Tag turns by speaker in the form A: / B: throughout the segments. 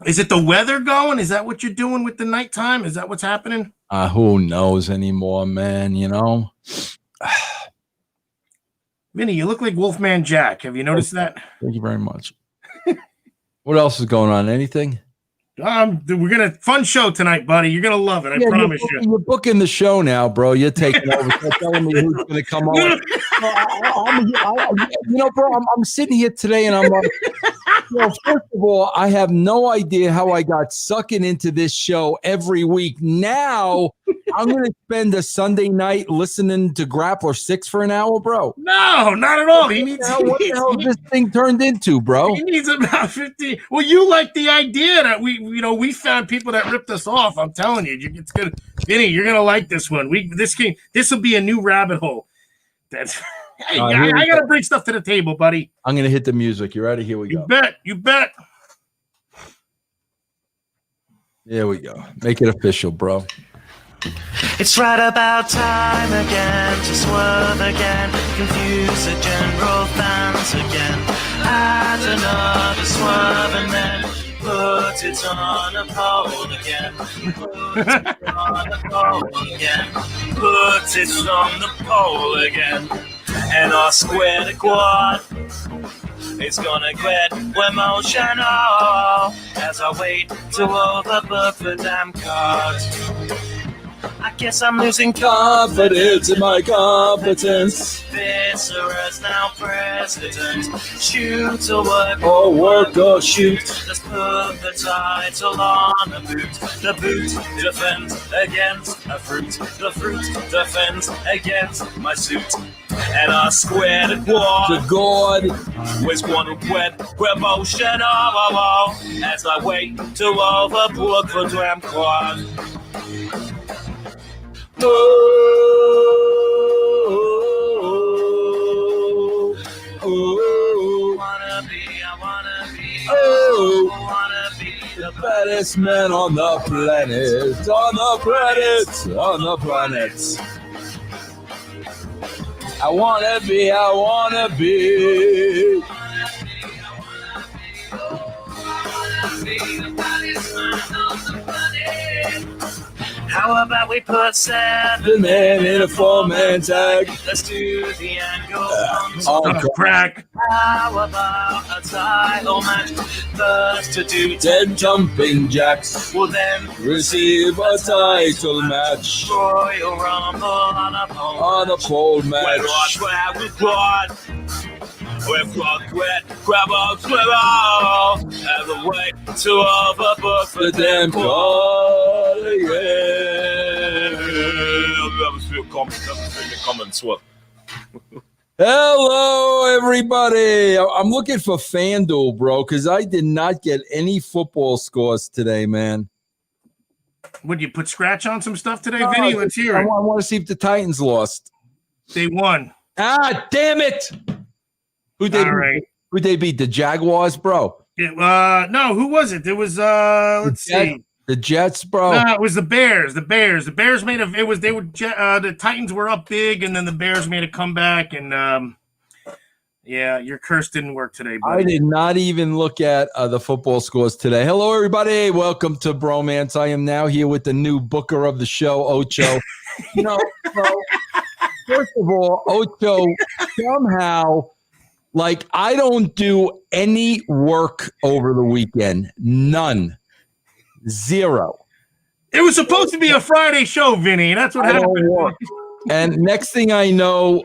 A: Is it the weather going? Is that what you're doing with the nighttime? Is that what's happening?
B: Who knows anymore, man? You know.
A: Vinny, you look like Wolfman Jack. Have you noticed that?
B: Thank you very much. What else is going on? Anything?
A: We're gonna fun show tonight, buddy. You're gonna love it. I promise you.
B: You're booking the show now, bro. You're taking over. You're telling me who's gonna come on. Bro, I'm sitting here today, and I'm like, first of all, I have no idea how I got sucking into this show every week. Now I'm gonna spend a Sunday night listening to Grappler Six for an hour, bro.
A: No, not at all.
B: What the hell is this thing turned into, bro?
A: He needs about 50. Well, you like the idea that we found people that ripped us off. I'm telling you, it's good. Vinny, you're gonna like this one. This will be a new rabbit hole. That's I gotta bring stuff to the table, buddy.
B: I'm gonna hit the music. You ready? Here we go.
A: You bet.
B: Here we go. Make it official, bro.
C: It's right about time again to swerve again, confuse the general fans again. Add another swerve and then put it on a pole again. Put it on a pole again. Put it on the pole again. And our square to quad is gonna get emotional as I wait to overbook the damn card. I guess I'm losing confidence in my competence. Viscera's now president. Shoot or work, or work or shoot. Let's put the title on a boot. The boot defends against a fruit. The fruit defends against my suit. And I square the quad.
B: The God
C: was gonna get emotional as I wait to overbook the damn quad. Oh, oh, oh, wanna be the
B: baddest man on the planet, on the planet. I wanna be
C: the baddest man on the planet. How about we put 7
B: men in a 4-man tag?
C: Let's do the angle
B: on
A: crack.
C: How about a title match? First to do
B: 10 jumping jacks.
C: Will then
B: receive a title match.
C: Royal Rumble on a pole
B: match.
C: We've got grab on swivel as a way to overbook
B: the damn call again. Hello, everybody. I'm looking for FanDuel, bro, because I did not get any football scores today, man.
A: Would you put scratch on some stuff today, Vinny? Let's hear it.
B: I want to see if the Titans lost.
A: They won.
B: Ah, damn it. Who'd they beat? The Jaguars, bro?
A: No, who was it? It was let's see.
B: The Jets, bro.
A: No, it was the Bears. The Bears made the Titans were up big, and then the Bears made a comeback, and yeah, your curse didn't work today, buddy.
B: I did not even look at the football scores today. Hello, everybody. Welcome to Bromance. I am now here with the new booker of the show, Ocho. Bro, first of all, Ocho somehow. Like, I don't do any work over the weekend. None. Zero.
A: It was supposed to be a Friday show, Vinny. That's what happened.
B: And next thing I know,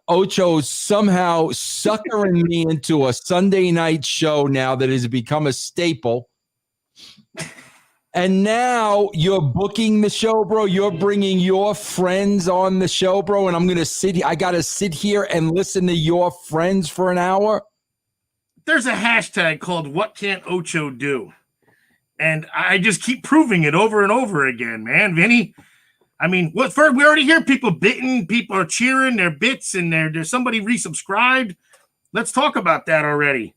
B: Ocho's somehow suckering me into a Sunday night show now that has become a staple. And now you're booking the show, bro. You're bringing your friends on the show, bro. And I'm going to I got to sit here and listen to your friends for an hour.
A: There's a hashtag called What Can't Ocho Do? And I just keep proving it over and over again, man. Vinny, I mean, we already hear people bitten. People are cheering their bits, and there's somebody resubscribed. Let's talk about that already.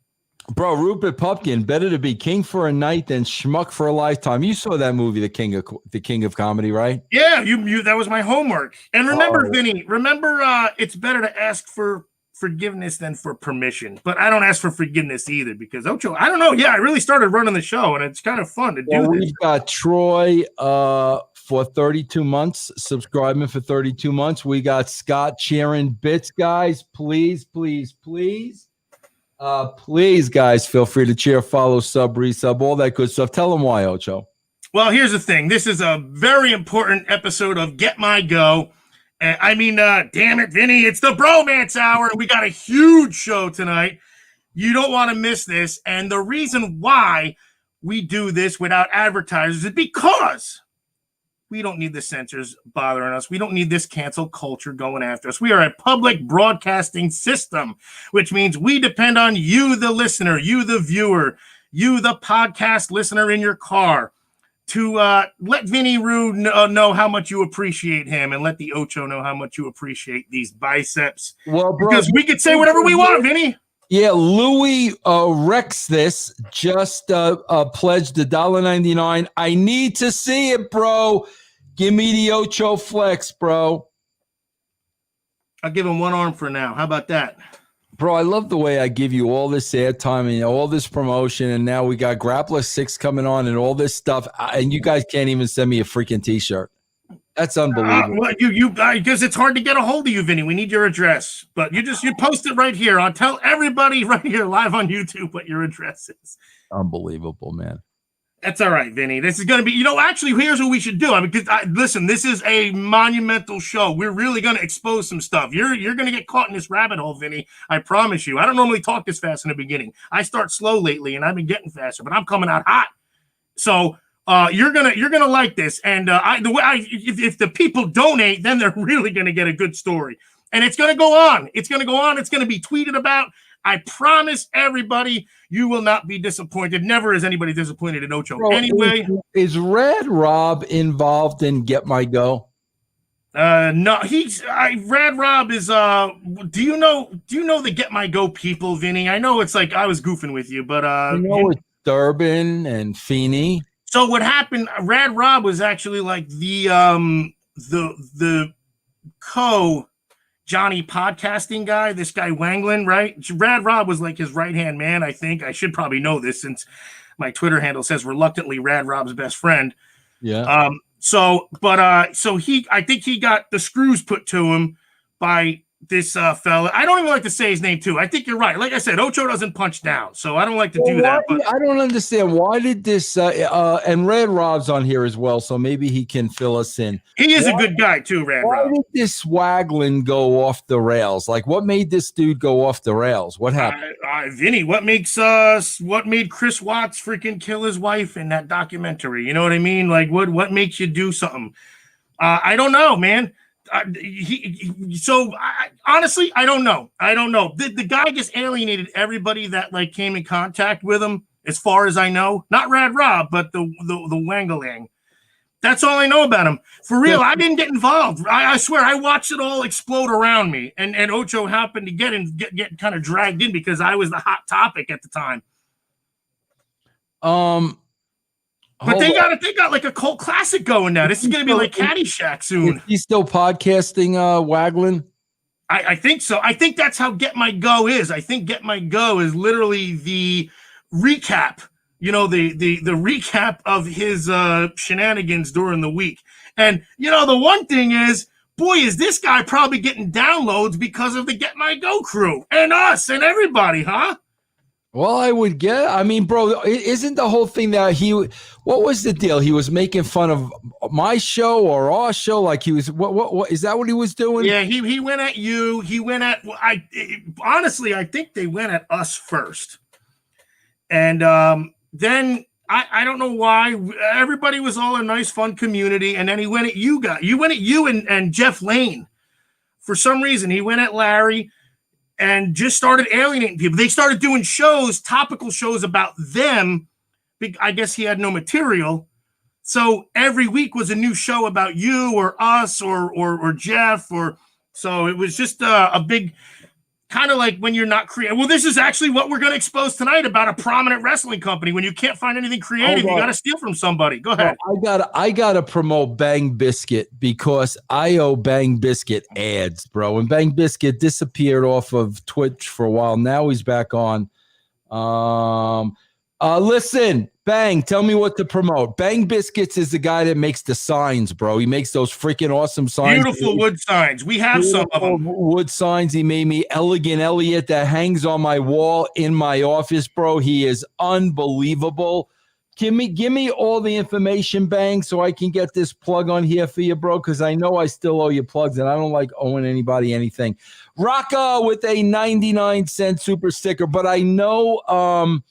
B: Bro, Rupert Pupkin, better to be king for a night than schmuck for a lifetime. You saw that movie, The King of Comedy, right?
A: Yeah, you that was my homework. And remember, Vinny, it's better to ask for forgiveness than for permission. But I don't ask for forgiveness either because Ocho, I don't know. Yeah, I really started running the show and it's kind of fun to do this.
B: We've got Troy for 32 months, subscribing for 32 months. We got Scott cheering bits, guys. Please, please, please. Please, guys, feel free to cheer, follow, sub, resub, all that good stuff. Tell them why, Ocho.
A: Well, here's the thing. This is a very important episode of Get My Go. Damn it, Vinny, it's the Bromance Hour. We got a huge show tonight. You don't want to miss this. And the reason why we do this without advertisers is because we don't need the censors bothering us. We don't need this cancel culture going after us. We are a public broadcasting system, which means we depend on you, the listener, you, the viewer, you, the podcast listener in your car, to let Vinny Rue know how much you appreciate him and let the Ocho know how much you appreciate these biceps.
B: Well, bro,
A: because we could say whatever we want, Vinny.
B: Yeah, Louis Rex this just pledged $1.99. I need to see it, bro. Give me the Ocho flex, bro.
A: I'll give him one arm for now. How about that?
B: Bro, I love the way I give you all this airtime and all this promotion, and now we got Grappler 6 coming on and all this stuff, and you guys can't even send me a freaking T-shirt. That's unbelievable.
A: Well, you because it's hard to get a hold of you, Vinny. We need your address, but you post it right here. I'll tell everybody right here live on YouTube what your address is.
B: Unbelievable, man.
A: That's all right, Vinny. This is going to be, actually, here's what we should do. Listen, this is a monumental show. We're really going to expose some stuff. You're going to get caught in this rabbit hole, Vinny. I promise you. I don't normally talk this fast in the beginning. I start slow lately, and I've been getting faster, but I'm coming out hot. So you're gonna like this. And if the people donate, then they're really going to get a good story. And it's going to go on. It's going to go on. It's going to be tweeted about. I promise everybody you will not be disappointed. Never is anybody disappointed in Ocho.
B: Bro,
A: anyway,
B: is Rad Rob involved in Get My Go?
A: No, Rad Rob is do you know the Get My Go people, Vinny? I know it's like I was goofing with you, but
B: it's Durbin and Feeney.
A: So what happened, Rad Rob was actually like the Jonny Podcasting guy, this guy Wanglin, right? Rad Rob was like his right-hand man, I think. I should probably know this since my Twitter handle says reluctantly Rad Rob's best friend.
B: Yeah.
A: I think he got the screws put to him by this fella. I don't even like to say his name too. I think you're right. Like I said, Ocho doesn't punch down, so I don't like to do that. But
B: I don't understand why did this and Rad Rob's on here as well, so maybe he can fill us in.
A: He is a good guy too, Rad Rob.
B: Why did this Waglin go off the rails? Like, what made this dude go off the rails? What happened?
A: Vinny, what made Chris Watts freaking kill his wife in that documentary? You know what I mean? Like, what makes you do something? I don't know, man. Honestly, I don't know. The guy just alienated everybody that like came in contact with him, as far as I know. Not Rad Rob, but the Wangalang. That's all I know about him. For real, I didn't get involved. I swear, I watched it all explode around me, and Ocho happened to get kind of dragged in because I was the hot topic at the time. But they got like a cult classic going now. This is going to be like Caddyshack soon.
B: Is he still podcasting, Waglin?
A: I think so. I think that's how Get My Go is. I think Get My Go is literally the recap. The recap of his shenanigans during the week. And the one thing is, boy, is this guy probably getting downloads because of the Get My Go crew and us and everybody, huh?
B: Well, I would get. I mean, bro, isn't the whole thing that what was the deal? He was making fun of my show or our show, like he was. What is that? What he was doing?
A: Yeah, he went at you. He went at. Honestly, I think they went at us first, and then I don't know why. Everybody was all a nice, fun community, and then he went at you guys. You went at you and Jeff Lane. For some reason, he went at Larry. And just started alienating people. They started doing topical shows about them. I guess he had no material. So every week was a new show about you or us or Jeff. So it was just a big kind of like when you're not creative. Well, this is actually what we're going to expose tonight about a prominent wrestling company. When you can't find anything creative, you got to steal from somebody. Go ahead.
B: I gotta promote Bang Biscuit because I owe Bang Biscuit ads, bro. And Bang Biscuit disappeared off of Twitch for a while. Now he's back on. Listen, Bang, tell me what to promote. Bang Biscuits is the guy that makes the signs, bro. He makes those freaking awesome signs.
A: Beautiful wood signs. We have some of them.
B: Wood signs. He made me Elegant Elliot that hangs on my wall in my office, bro. He is unbelievable. Give me all the information, Bang, so I can get this plug on here for you, bro, because I know I still owe you plugs, and I don't like owing anybody anything. Rocco with a 99-cent super sticker, but I know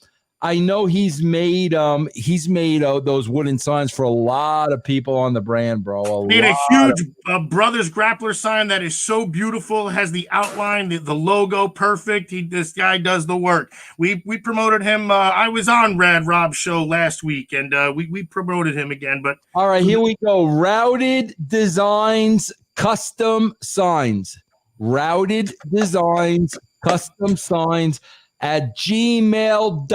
B: he's made those wooden signs for a lot of people on the brand, bro.
A: Made a huge Brothers Grappler sign that is so beautiful. Has the outline, the logo perfect. This guy does the work. We promoted him. I was on Rad Rob's show last week, and we promoted him again. But
B: all right, here we go. Routed Designs Custom Signs. Routed Designs Custom Signs at gmail.com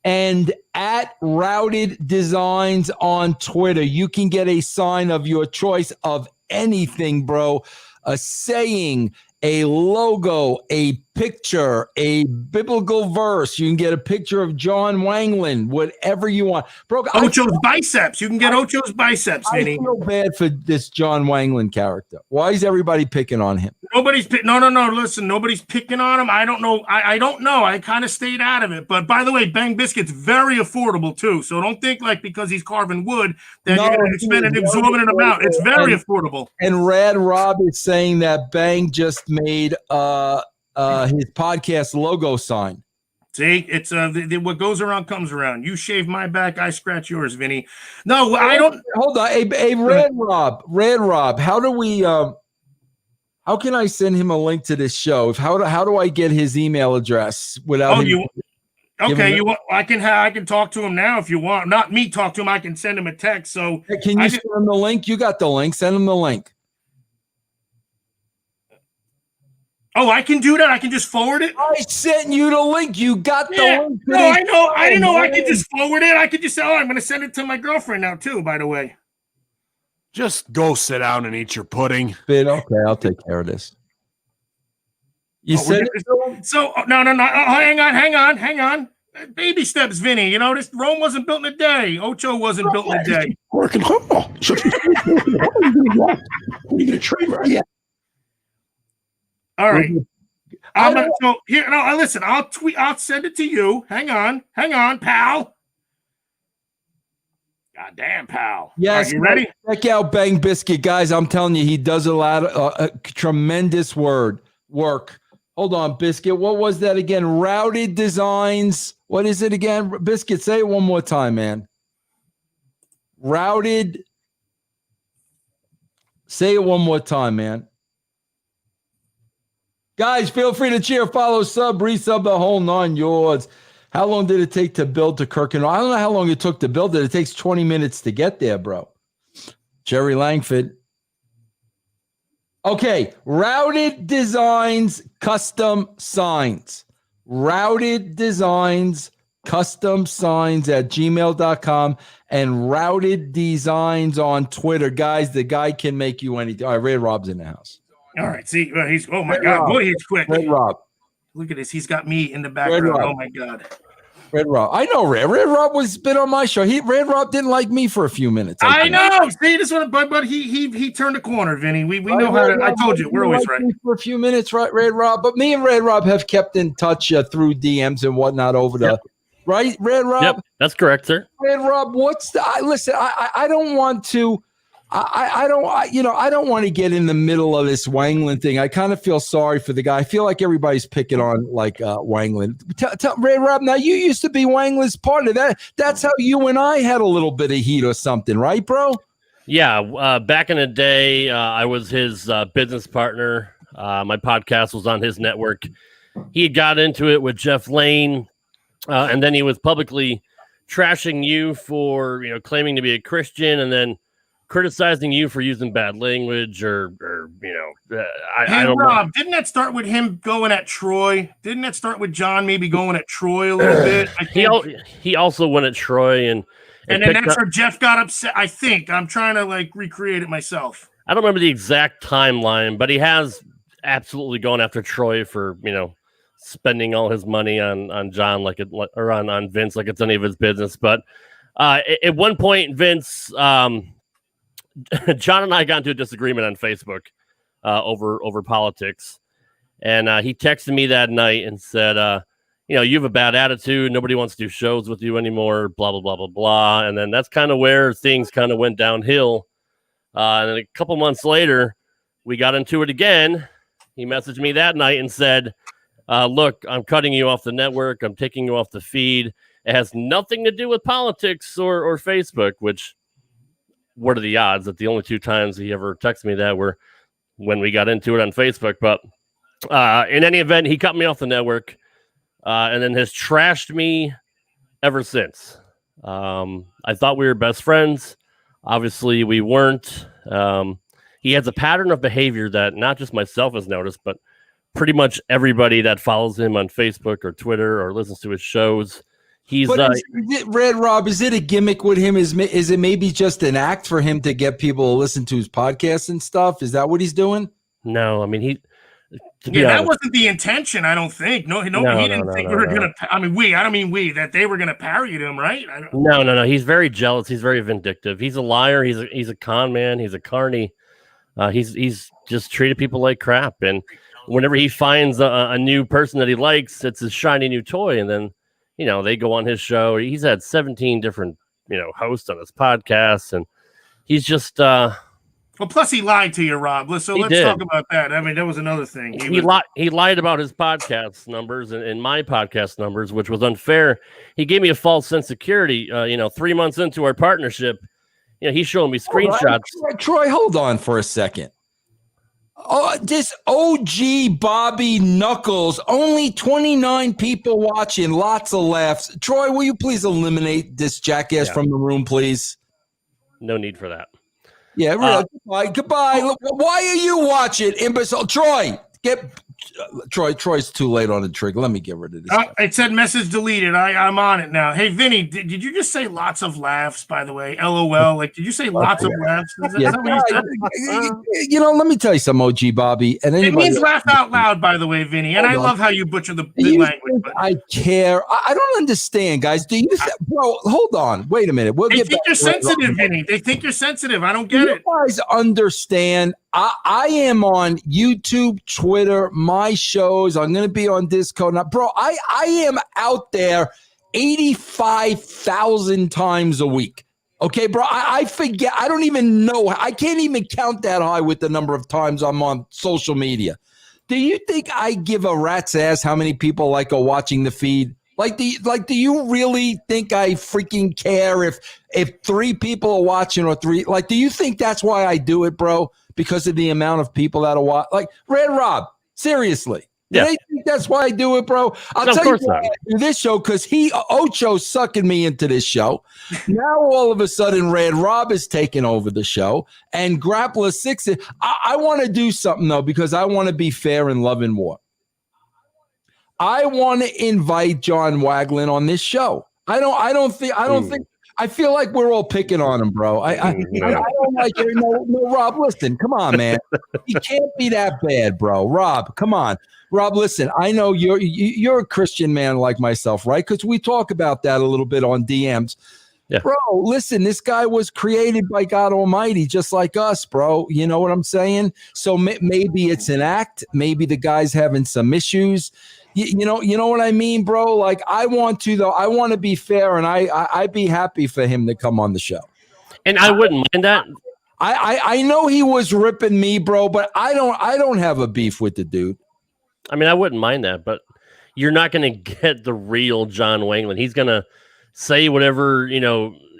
B: and at Routed Designs on Twitter. You can get a sign of your choice of anything, bro. A saying, a logo, a picture, a biblical verse. You can get a picture of John Wangland, whatever you want. Bro,
A: Ocho's biceps. You can get Ocho's biceps, Vinny.
B: I feel bad for this John Wangland character. Why is everybody picking on him?
A: Nobody's no. Listen, nobody's picking on him. I don't know. I don't know. I kind of stayed out of it. But by the way, Bang Biscuit's very affordable too. So don't think like because he's carving wood that you're going to spend an exorbitant amount. It's very affordable. And
B: Rad Rob is saying that Bang just made his podcast logo sign.
A: See, it's what goes around comes around. You shave my back, I scratch yours, Vinny. No, I don't.
B: Hold on, hey, Rad Rob. How do we? How can I send him a link to this show? How do I get his email address without?
A: Okay, you want? I can talk to him now if you want. Not me talk to him. I can send him a text. So
B: can you send him the link? You got the link. Send him the link.
A: Oh, I can do that. I can just forward it.
B: I sent you the link. You got the link.
A: No, I know. I didn't know. I could just forward it. I could just say, "Oh, I'm going to send it to my girlfriend now too." By the way,
D: just go sit down and eat your pudding.
B: Okay, I'll take care of this. You said it?
A: So no. Hang on. Baby steps, Vinny. You know this. Rome wasn't built in a day. Ocho wasn't built in a day.
D: Working hard. What are you going to train right? Yeah.
A: All right. Listen. I'll send it to you. Hang on, pal. God damn, pal.
B: Yes.
A: Are you ready?
B: Check out Bang Biscuit, guys. I'm telling you, he does a lot of tremendous work. Hold on, Biscuit. What was that again? Routed Designs. What is it again? Biscuit, say it one more time, man. Routed. Say it one more time, man. Guys, feel free to cheer, follow, sub, resub, the whole 9 yards. How long did it take to build to Kirkland? I don't know how long it took to build it. It takes 20 minutes to get there, bro. Jerry Langford. Okay, Routed Designs Custom Signs. Routed Designs Custom Signs at gmail.com and Routed Designs on Twitter. Guys, the guy can make you anything. All right, Rad Rob's in the house.
A: All right, see, he's oh my God, boy, he's quick.
B: Rad Rob,
A: look at this. He's got me in the background. Oh my God,
B: Rad Rob. I know Rad Rob was been on my show. Rad Rob didn't like me for a few minutes.
A: I know. See this one, but he turned a corner, Vinny. We know how to. I told you, we're always right.
B: For a few minutes, right, Rad Rob. But me and Rad Rob have kept in touch through DMs and whatnot over the. Yep. Right, Rad Rob.
E: Yep, that's correct, sir.
B: Rad Rob, listen? I don't want to. I don't want to get in the middle of this Wangland thing. I kind of feel sorry for the guy. I feel like everybody's picking on Wangland. Tell Ray Rob, now you used to be Wangland's partner. That's how you and I had a little bit of heat or something, right, bro?
E: Yeah, back in the day, I was his business partner. My podcast was on his network. He got into it with Jeff Lane, and then he was publicly trashing you for claiming to be a Christian, and then criticizing you for using bad language or
A: Hey,
E: I don't
A: Rob,
E: know.
A: didn't that start with him going at Troy? Didn't that start with John maybe going at Troy a little bit? I think.
E: He also went at Troy and
A: And then
E: picked
A: that's
E: up-
A: where Jeff got upset. I think I'm trying to like recreate it myself.
E: I don't remember the exact timeline, but he has absolutely gone after Troy for spending all his money on John or on Vince like it's any of his business. But at one point, Vince, John and I got into a disagreement on Facebook over politics, and he texted me that night and said, you have a bad attitude. Nobody wants to do shows with you anymore. Blah blah blah blah blah. And then that's kind of where things kind of went downhill. And then a couple months later, we got into it again. He messaged me that night and said, look, I'm cutting you off the network. I'm taking you off the feed. It has nothing to do with politics or Facebook, which what are the odds that the only two times he ever texted me that were when we got into it on Facebook. But in any event, he cut me off the network and then has trashed me ever since. I thought we were best friends. Obviously, we weren't. He has a pattern of behavior that not just myself has noticed, but pretty much everybody that follows him on Facebook or Twitter or listens to his shows. He's
B: But is it, Red Rob, is it a gimmick with him? Is it maybe just an act for him to get people to listen to his podcast and stuff? Is that what he's doing?
E: no, I mean
A: That wasn't the intention. I don't think. No, he didn't think we were gonna. I mean, I don't mean we that they were gonna parody him, right?
E: No. He's very jealous. He's very vindictive. He's a liar. He's a con man. He's a carny. He's just treated people like crap. And whenever he finds a new person that he likes, it's his shiny new toy. And then, they go on his show. He's had 17 different, hosts on his podcast. And he's just,
A: well, plus he lied to you, Rob. So let's
E: did.
A: talk about that. I mean, that was another thing.
E: He lied about his podcast numbers and my podcast numbers, which was unfair. He gave me a false sense of security. 3 months into our partnership, he's showing me screenshots.
B: Troy, hold on for a second. Oh, this OG Bobby Knuckles, only 29 people watching, lots of laughs. Troy, will you please eliminate this jackass from the room, please?
E: No need for that.
B: Yeah, really. Goodbye. Look, why are you watching, imbecile? Troy's too late on the trigger. Let me get rid of this.
A: It said message deleted. I'm on it now. Hey, Vinny, did you just say lots of laughs, by the way? LOL. Like, did you say lots of laughs? Is that what you said?
B: Let me tell you some, OG Bobby. And
A: it means laugh out loud, by the way, Vinny. And I love how you butcher the language. But
B: I care. I don't understand, guys. Do you, bro? Hold on. Wait a minute.
A: They think you're sensitive, Vinny. They think you're sensitive. I don't get it.
B: You guys understand? I am on YouTube, Twitter, my shows. I'm going to be on Discord. Now, bro, I am out there 85,000 times a week. Okay, bro, I forget. I don't even know. I can't even count that high with the number of times I'm on social media. Do you think I give a rat's ass how many people are watching the feed? Do you really think I freaking care if 3 people are watching or 3? Do you think that's why I do it, bro? Because of the amount of people that are watching? Red Rob, seriously.
E: Yeah.
B: Do they think that's why I do it, bro? I'll tell you why I do this show, because Ocho's sucking me into this show. Now all of a sudden Rad Rob is taking over the show, and Grappler Six. I want to do something though, because I want to be fair and love and war. I want to invite John Waglin on this show. I feel like we're all picking on him, bro. I don't like it. No, Rob, listen. Come on, man. He can't be that bad, bro. Rob, come on. Rob, listen. I know you're a Christian man like myself, right? Because we talk about that a little bit on DMs. Yeah. Bro, listen, this guy was created by God Almighty, just like us, bro. You know what I'm saying? So maybe it's an act. Maybe the guy's having some issues. You know what I mean, bro? I want to be fair, and I'd be happy for him to come on the show.
E: And I wouldn't mind that.
B: I know he was ripping me, bro, but I don't have a beef with the dude.
E: I mean, I wouldn't mind that, but you're not going to get the real John Waglin. He's going to say whatever,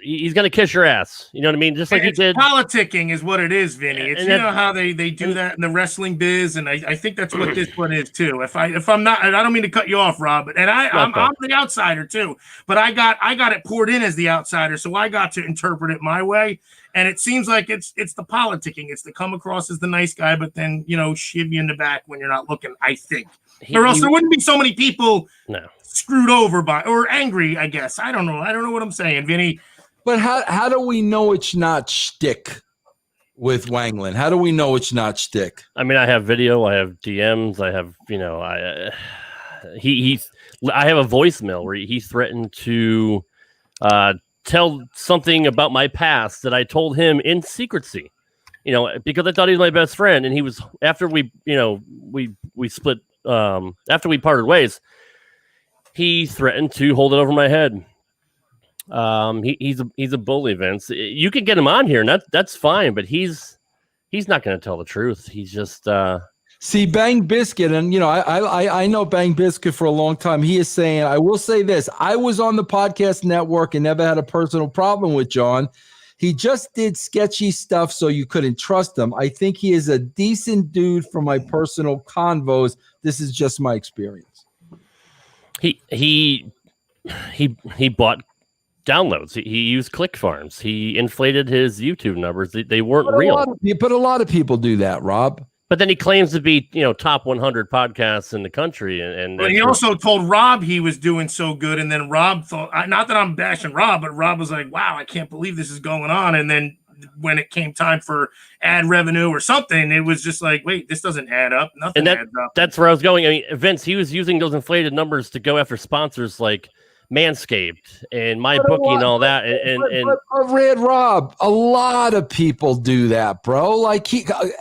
E: he's going to kiss your ass. You know what I mean? Just like he did.
A: Politicking is what it is, Vinny. It's,
E: And
A: you know how they do that in the wrestling biz, and I think that's what this one is too. If I'm not, I don't mean to cut you off, Rob, and I'm the outsider too, but I got it poured in as the outsider, so I got to interpret it my way. And it seems like it's the politicking. It's to come across as the nice guy, but then, you know, shiv you in the back when you're not looking, I think. Or else there wouldn't be so many people screwed over by or angry, I guess. I don't know. I don't know what I'm saying, Vinny.
B: But how do we know it's not shtick with Wangland? How do we know it's not shtick?
E: I mean, I have video, I have DMs, I have, you know, I have a voicemail where he threatened to tell something about my past that I told him in secrecy, you know, because I thought he was my best friend. And he was, after we, you know, we split, after we parted ways, he threatened to hold it over my head. He's a bully, Vince. You can get him on here, and that's fine, but he's not going to tell the truth. He's just,
B: see, Bang Biscuit, and you know, I know Bang Biscuit for a long time. He is saying, I will say this: I was on the podcast network and never had a personal problem with John. He just did sketchy stuff, so you couldn't trust him. I think he is a decent dude for my personal convos. This is just my experience.
E: He bought downloads. He used click farms. He inflated his YouTube numbers. They weren't real.
B: But a lot of people do that, Rob.
E: But then he claims to be, you know, top 100 podcasts in the country, and
A: but he also told Rob he was doing so good, and then Rob thought, not that I'm bashing Rob, but Rob was like, "Wow, I can't believe this is going on." And then when it came time for ad revenue or something, it was just like, "Wait, this doesn't add up. Nothing adds up."
E: That's where I was going. I mean, Vince, he was using those inflated numbers to go after sponsors like Manscaped and MyBookie and all that.
B: But Rad Rob, a lot of people do that, bro. Like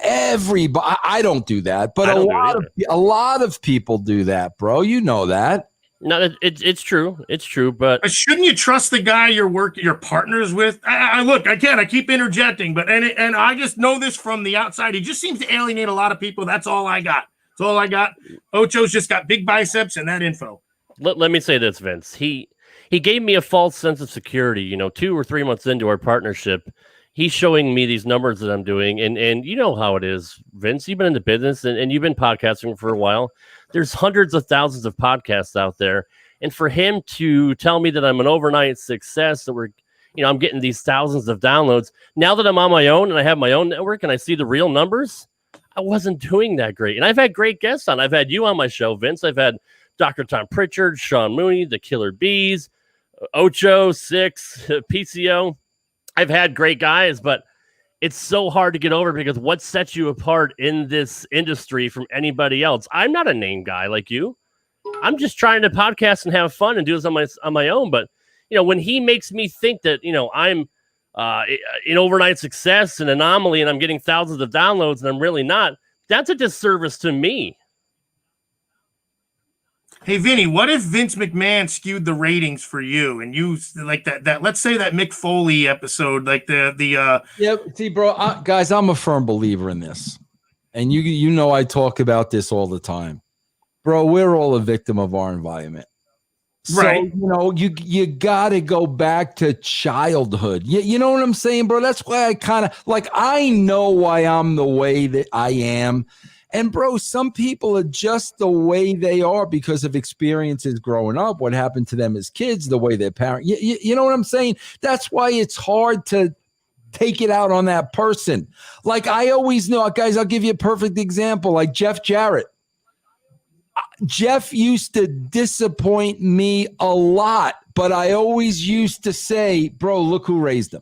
B: everybody, I don't do that, but a lot of people do that, bro. You know that.
E: No, it's true. It's true, but
A: shouldn't you trust the guy your partners with? I keep interjecting, but and I just know this from the outside. He just seems to alienate a lot of people. That's all I got. That's all I got. Ocho's just got big biceps and that info.
E: Let me say this, Vince. He gave me a false sense of security. You know, 2 or 3 months into our partnership, he's showing me these numbers that I'm doing, and you know how it is, Vince. You've been in the business and you've been podcasting for a while. There's hundreds of thousands of podcasts out there, and for him to tell me that I'm an overnight success, that I'm getting these thousands of downloads now that I'm on my own and I have my own network and I see the real numbers. I wasn't doing that great, and I've had great guests on. I've had you on my show, Vince. I've had Dr. Tom Pritchard, Sean Mooney, the Killer Bees, Ocho, Six, PCO. I've had great guys, but it's so hard to get over because what sets you apart in this industry from anybody else? I'm not a name guy like you. I'm just trying to podcast and have fun and do this on my own. But, you know, when he makes me think that, you know, I'm an overnight success, an anomaly, and I'm getting thousands of downloads and I'm really not, that's a disservice to me.
A: Hey, Vinny, what if Vince McMahon skewed the ratings for you and you like that let's say that Mick Foley episode, like the
B: yeah, see, bro, guys, I'm a firm believer in this. And you know I talk about this all the time. Bro, we're all a victim of our environment.
A: Right.
B: So, you know, you got to go back to childhood. You know what I'm saying, bro? That's why I kind of like, I know why I'm the way that I am. And, bro, some people are just the way they are because of experiences growing up, what happened to them as kids, the way their parents, you know what I'm saying? That's why it's hard to take it out on that person. Like, I always know, guys, I'll give you a perfect example, like Jeff Jarrett. Jeff used to disappoint me a lot, but I always used to say, bro, look who raised him.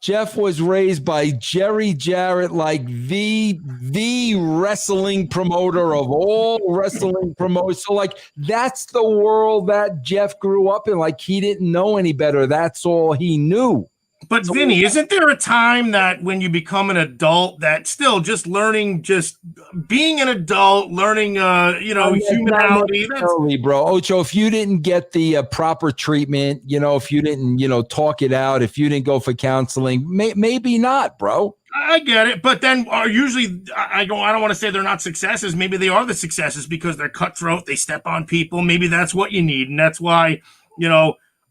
B: Jeff was raised by Jerry Jarrett, like the wrestling promoter of all wrestling promoters. So, like, that's the world that Jeff grew up in. Like, he didn't know any better. That's all he knew.
A: But Vinny, isn't there a time that when you become an adult that still just learning, just being an adult, learning, humanity?
B: Early, bro. Ocho, if you didn't get the proper treatment, if you didn't, talk it out, if you didn't go for counseling, maybe not, bro.
A: I get it. But then usually I don't want to say they're not successes. Maybe they are the successes because they're cutthroat. They step on people. Maybe that's what you need. And that's why,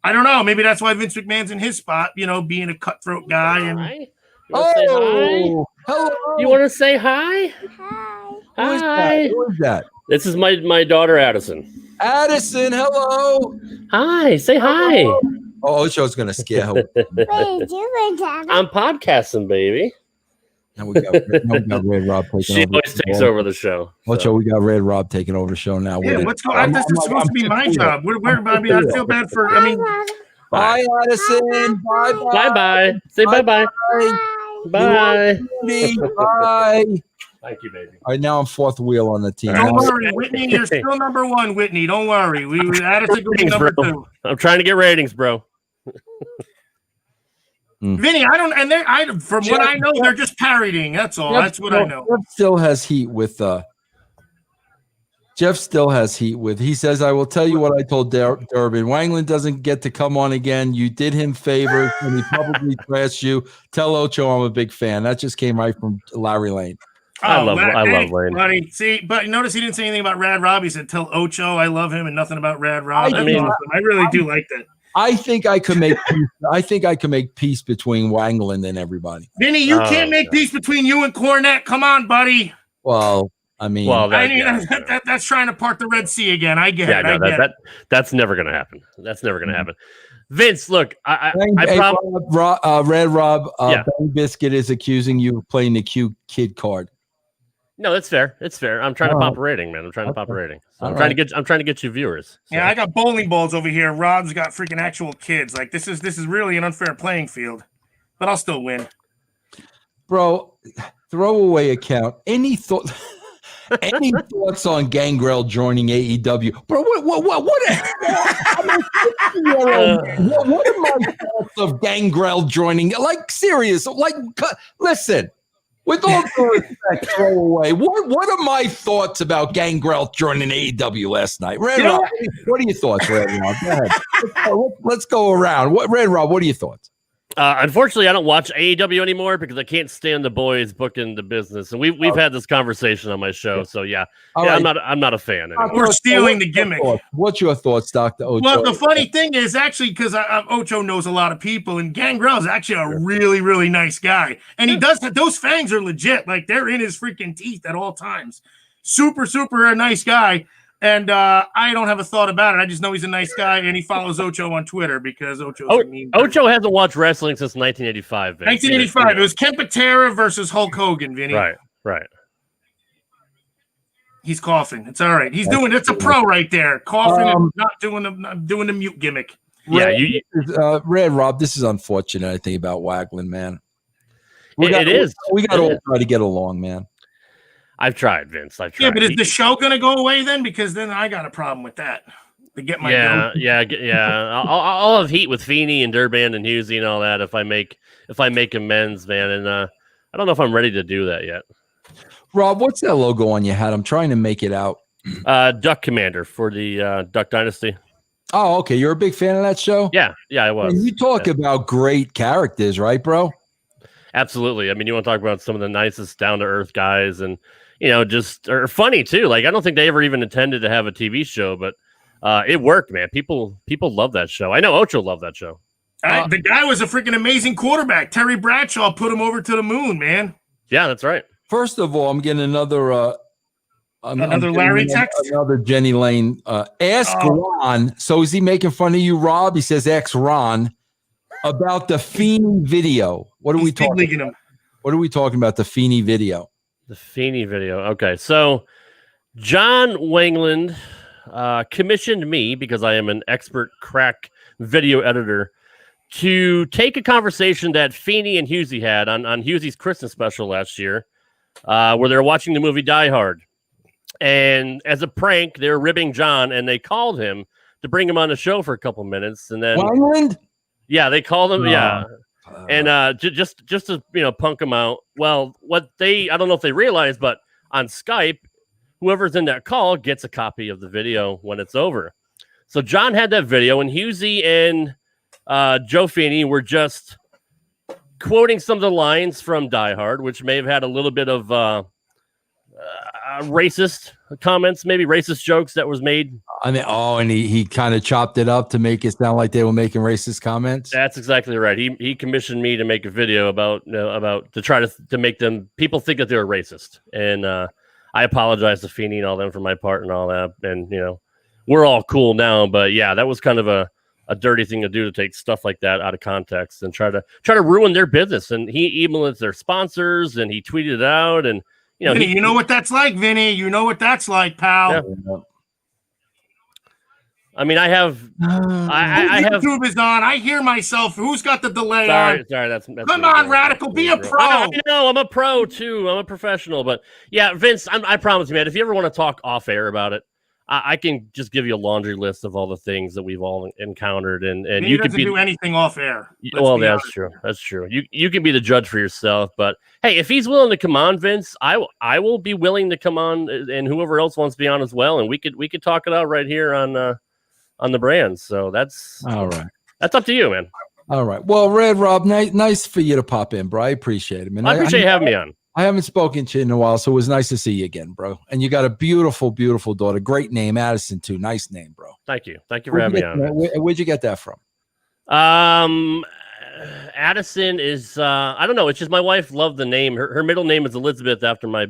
A: I don't know. Maybe that's why Vince McMahon's in his spot, being a cutthroat guy. And
E: Hi. Hello. You want to say hi? Hi.
B: Who is that?
E: This is my daughter Addison.
B: Addison, hello.
E: Hi. Say hi.
B: Oh, Ocho's gonna scare her.
F: What are you doing, Dad?
E: I'm podcasting, baby.
B: Now we got Red Rob taking
E: She
B: over.
E: always takes over the show.
B: Ocho, we got Red Rob taking over the show now.
A: yeah, what's going on? This is supposed to be my job. I feel bad for.
B: Bye, Addison. Bye,
E: Bye bye. Say bye bye. Bye.
B: Bye.
E: Thank you, baby.
B: All right, now I'm fourth wheel on the team.
A: Don't worry, Whitney. You're still number one, Whitney. Don't worry. We Addison will be number two.
E: I'm trying to get ratings, bro.
A: Vinny, I don't, and from what I know, they're just parodying. That's all. That's what I know.
B: Jeff still has heat with. Jeff still has heat with. He says, "I will tell you what I told Durbin. Wangland doesn't get to come on again. You did him favors, and he probably trashed you. Tell Ocho I'm a big fan." That just came right from Larry Lane.
E: I love Lane.
A: Buddy. See, but notice he didn't say anything about Rad Rob. He said, "Tell Ocho I love him," and nothing about Rad Rob. That's awesome. I really do like that.
B: I think I could make. I think I could make peace between Wangland and everybody.
A: Vinny, you can't make peace between you and Cornette. Come on, buddy.
B: Well, I mean,
A: that's trying to part the Red Sea again. I get it.
E: No, that's never going to happen. That's never going to happen. Vince, look,
B: Red Rob, Ben Biscuit is accusing you of playing the cute kid card.
E: No, that's fair. It's fair. I'm trying to pop a rating, man. I'm trying to pop a rating. So I'm trying to get you viewers. So.
A: Yeah, I got bowling balls over here. Rob's got freaking actual kids. Like this is really an unfair playing field, but I'll still win.
B: Bro, throwaway account. Any thoughts on Gangrel joining AEW? Bro, what are my thoughts of Gangrel joining? Like, serious. Like, listen. With all due respect, throwaway. What are my thoughts about Gangrel joining AEW last night? Red Rob, what are your thoughts, Red Rob? Go ahead. Let's go around. Red Rob, what are your thoughts?
E: Unfortunately, I don't watch AEW anymore because I can't stand the boys booking the business, and we've had this conversation on my show. So right. I'm not a fan anymore.
A: We're stealing the gimmick.
B: What's your thoughts, Dr. Ocho?
A: Well, the funny thing is actually because Ocho knows a lot of people, and Gangrel is actually a really, really nice guy, and he does those fangs are legit. Like they're in his freaking teeth at all times. Super, super a nice guy. And I don't have a thought about it. I just know he's a nice guy, and he follows Ocho on Twitter because
E: Ocho hasn't watched wrestling since 1985. Vince.
A: 1985. It was Ken Patera versus Hulk Hogan, Vinny.
E: Right.
A: He's coughing. It's all right. It's a pro right there. Coughing and not doing the mute gimmick.
E: Yeah,
B: Red Rob, this is unfortunate, I think, about Wagland, man.
E: It is.
B: We got to try to get along, man.
E: I've tried, Vince. I've tried.
A: Yeah, but is the show going to go away then? Because then I got a problem with that. To get my I'll have heat with Feeney and Durbin and Husey and all that if I make amends, man. And I don't know if I'm ready to do that yet.
B: Rob, what's that logo on your hat? I'm trying to make it out.
E: Duck Commander for the Duck Dynasty.
B: Oh, okay. You're a big fan of that show?
E: Yeah, I was.
B: And you talk about great characters, right, bro?
E: Absolutely. I mean, you want to talk about some of the nicest down-to-earth guys and, just are funny, too. Like, I don't think they ever even intended to have a TV show, but it worked, man. People love that show. I know Ocho loved that show.
A: The guy was a freaking amazing quarterback. Terry Bradshaw put him over to the moon, man.
E: Yeah, that's right.
B: First of all, I'm getting another
A: Larry text.
B: Another Jenny Lane. Ask Ron. So is he making fun of you, Rob? He says, "Ex Ron about the Feeney video." What are we talking about? What are we talking about? The Feeney video.
E: The Feeney video. Okay, so John Wangland commissioned me because I am an expert crack video editor to take a conversation that Feeney and Husey had on Husey's Christmas special last year, where they were watching the movie Die Hard. And as a prank, they were ribbing John, and they called him to bring him on the show for a couple minutes. And then
B: Wangland?
E: Yeah, they called him. Yeah. And just to punk him out. Well, I don't know if they realized, but on Skype, whoever's in that call gets a copy of the video when it's over. So John had that video, and Husey and Joe Feeney were just quoting some of the lines from Die Hard, which may have had a little bit of racist comments, maybe racist jokes that was made.
B: I mean, and he kind of chopped it up to make it sound like they were making racist comments.
E: That's exactly right. He commissioned me to make a video about to try to make people think that they were racist, and I apologize to Feeney and all them for my part and all that, and we're all cool now. But yeah, that was kind of a dirty thing to do, to take stuff like that out of context and try to ruin their business. And he emailed their sponsors and he tweeted it out, and
A: Vinny, you know what that's like, Vinny. You know what that's like, pal.
E: Yeah. I mean, I have
A: YouTube is on. I hear myself. Who's got the delay on?
E: Sorry, that's
A: come on, Radical. Be a pro.
E: I know, I'm a pro too. I'm a professional. But yeah, Vince, I promise you, man, if you ever want to talk off air about it, I can just give you a laundry list of all the things that we've all encountered, and
A: you can do anything off air.
E: Well, that's true. That's true. You can be the judge for yourself. But hey, if he's willing to come on, Vince, I will be willing to come on, and whoever else wants to be on as well, and we could talk it out right here on the brand. So that's
B: all right.
E: That's up to you, man.
B: All right. Well, Rad Rob, nice for you to pop in, bro. I appreciate it, man.
E: I appreciate you having me on.
B: I haven't spoken to you in a while, so it was nice to see you again, bro. And you got a beautiful, beautiful daughter. Great name, Addison, too. Nice name, bro.
E: Thank you for having me on.
B: Where'd you get that from?
E: Addison is I don't know. It's just my wife loved the name. Her middle name is Elizabeth, after my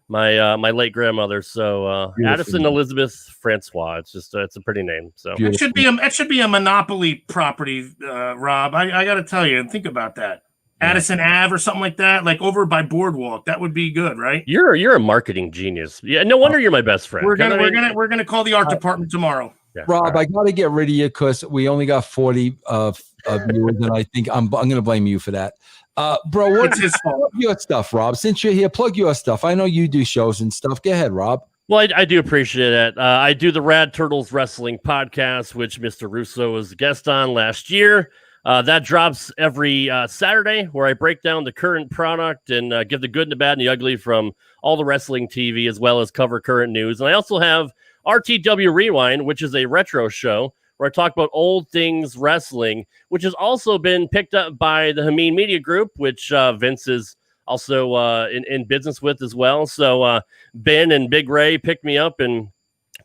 E: late grandmother. So Addison Elizabeth Francois. It's a pretty name. So
A: it should be a monopoly property, Rob. I got to tell you, think about that. Addison Ave or something like that, like over by Boardwalk. That would be good, right?
E: You're a marketing genius. Yeah, no wonder you're my best friend.
A: We're gonna call the art department tomorrow.
B: Yeah, Rob, I got to get rid of you because we only got 40 of viewers, and I think I'm going to blame you for that. Bro, what's his fault? Plug your stuff, Rob. Since you're here, plug your stuff. I know you do shows and stuff. Go ahead, Rob.
E: Well, I do appreciate it. I do the Rad Turtles Wrestling podcast, which Mr. Russo was a guest on last year. That drops every Saturday, where I break down the current product and give the good and the bad and the ugly from all the wrestling TV, as well as cover current news. And I also have RTW Rewind, which is a retro show where I talk about old things wrestling, which has also been picked up by the Hameen Media Group, which Vince is also in business with as well. So Ben and Big Ray picked me up and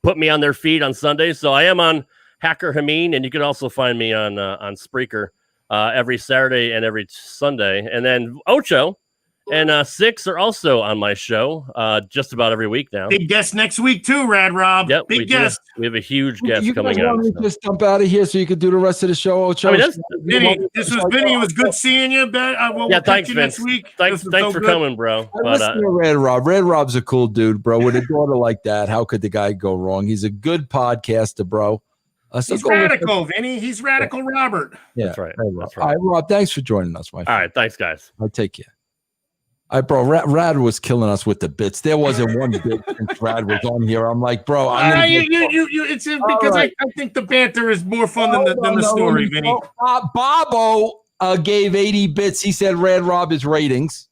E: put me on their feed on Sunday. So I am on Hacker Hameen, and you can also find me on Spreaker every Saturday and every Sunday. And then Ocho and Six are also on my show just about every week now.
A: Big guest next week too, Rad Rob.
E: Yep,
A: big guest.
E: We have a huge guest coming
B: out. You just jump out of here so you could do the rest of the show, Ocho.
A: Vinny, this was Vinny. It was good seeing you. We'll
E: thanks,
A: you
E: Vince.
A: next week.
E: Thanks for coming, bro.
B: Listen to Rad Rob. Rad Rob's a cool dude, bro. With a daughter like that, how could the guy go wrong? He's a good podcaster, bro.
A: He's radical, Vinny. He's radical, Robert.
B: Yeah,
E: that's right.
B: All right, Rob. Thanks for joining us, my friend.
E: All right, thanks, guys.
B: I'll take care. All right, bro. Rad was killing us with the bits. There wasn't one bit since Rad was on here. I'm like, bro.
A: It's because right. I think the banter is more fun than the story, Vinny.
B: Bobo gave 80 bits. He said Rad Rob is ratings.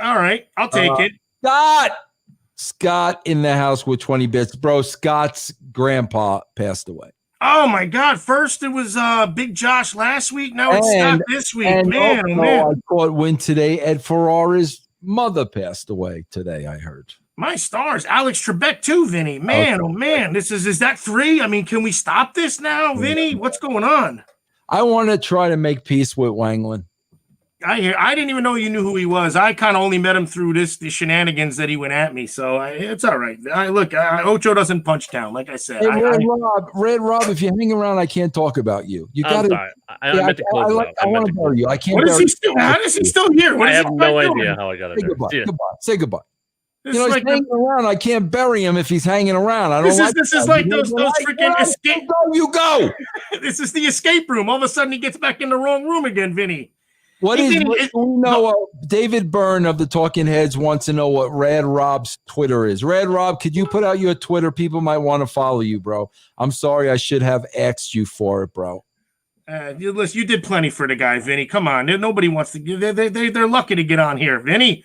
A: All right, I'll take it.
B: Scott in the house with 20 bits, bro. Scott's grandpa passed away.
A: Oh my God! First it was Big Josh last week. Now it's Scott this week. Man, oh man!
B: I caught wind today. Ed Ferrara's mother passed away today. I heard.
A: My stars, Alex Trebek too, Vinny. Man, oh man! Is that 3? I mean, can we stop this now, Vinny? What's going on?
B: I want to try to make peace with Wanglin.
A: I didn't even know you knew who he was. I kind of only met him through the shenanigans that he went at me. So it's all right. Ocho doesn't punch down, like I said.
B: Hey, Rad Rob, if you hang around, I can't talk about you. You got to.
E: I want
B: to bury you. I can't.
A: How is he still here?
E: I have no idea how I got it.
B: Say goodbye. He's hanging around. I can't bury him if he's hanging around. I don't.
A: This is like those freaking escape.
B: You go.
A: This is the escape room. All of a sudden, he gets back in the wrong room again, Vinny.
B: David Byrne of the Talking Heads wants to know what Rad Rob's Twitter is. Rad Rob, could you put out your Twitter? People might want to follow you, bro. I'm sorry, I should have asked you for it, bro.
A: You did plenty for the guy, Vinny. Come on, nobody wants to. They're lucky to get on here, Vinny.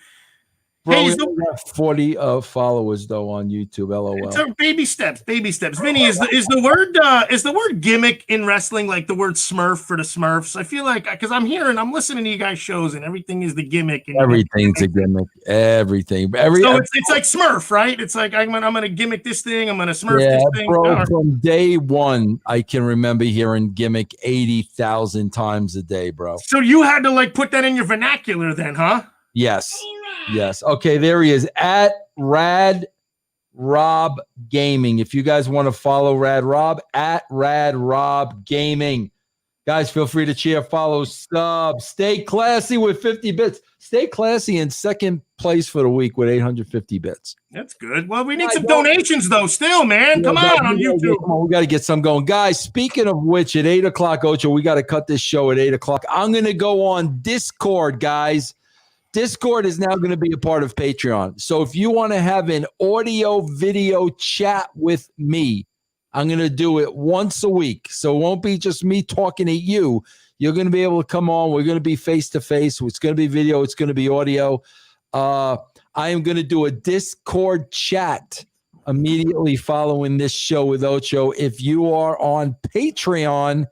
B: Bro,
A: Hey,
B: we
A: is the-
B: only got 40 followers though on YouTube. LOL.
A: It's baby steps, baby steps. Vinny, is the word gimmick in wrestling like the word Smurf for the Smurfs? I feel like because I'm listening to you guys' shows and everything is the gimmick. And
B: Everything's a gimmick. Everything.
A: So it's like Smurf, right? It's like I'm gonna gimmick this thing. I'm gonna Smurf this thing.
B: Bro, from day one, I can remember hearing gimmick 80,000 times a day, bro.
A: So you had to like put that in your vernacular then, huh?
B: Yes. Yes. Okay, there he is at Rad Rob Gaming. If you guys want to follow Rad Rob, at Rad Rob Gaming. Guys, feel free to cheer, follow, sub. Stay classy with 50 bits. Stay classy in second place for the week with 850 bits.
A: That's good. Well, we need some donations though. Still, man, come on YouTube.
B: Come on, we got to get some going, guys. Speaking of which, at 8 o'clock, Ocho, we got to cut this show at 8 o'clock. I'm going to go on Discord, guys. Discord is now going to be a part of Patreon. So if you want to have an audio video chat with me, I'm going to do it once a week. So it won't be just me talking to you. You're going to be able to come on. We're going to be face-to-face. It's going to be video. It's going to be audio. I am going to do a Discord chat immediately following this show with Ocho. If you are on Patreon,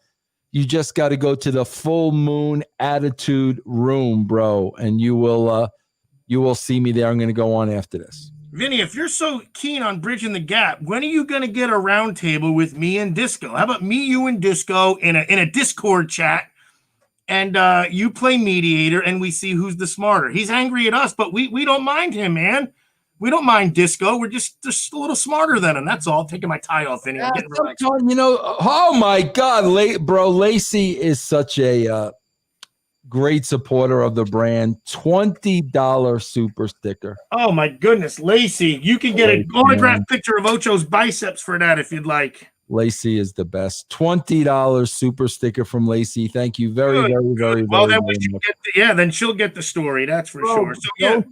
B: you just got to go to the Full Moon Attitude Room, bro, and you will see me there. I'm going to go on after this.
A: Vinny, if you're so keen on bridging the gap, when are you going to get a round table with me and Disco? How about me, you, and Disco in a Discord chat, and you play mediator, and we see who's the smarter? He's angry at us, but we don't mind him, man. We don't mind Disco. We're just a little smarter than him. That's all. Taking my tie off, Vinny. I'm getting relaxed.
B: You know, oh my God, bro, Lacey is such a great supporter of the brand. $20 super sticker.
A: Oh my goodness, Lacey! You can get an autographed picture of Ocho's biceps for that if you'd like.
B: Lacey is the best. $20 super sticker from Lacey. Thank you very, very
A: well.
B: Then
A: then she'll get the story. That's for sure. So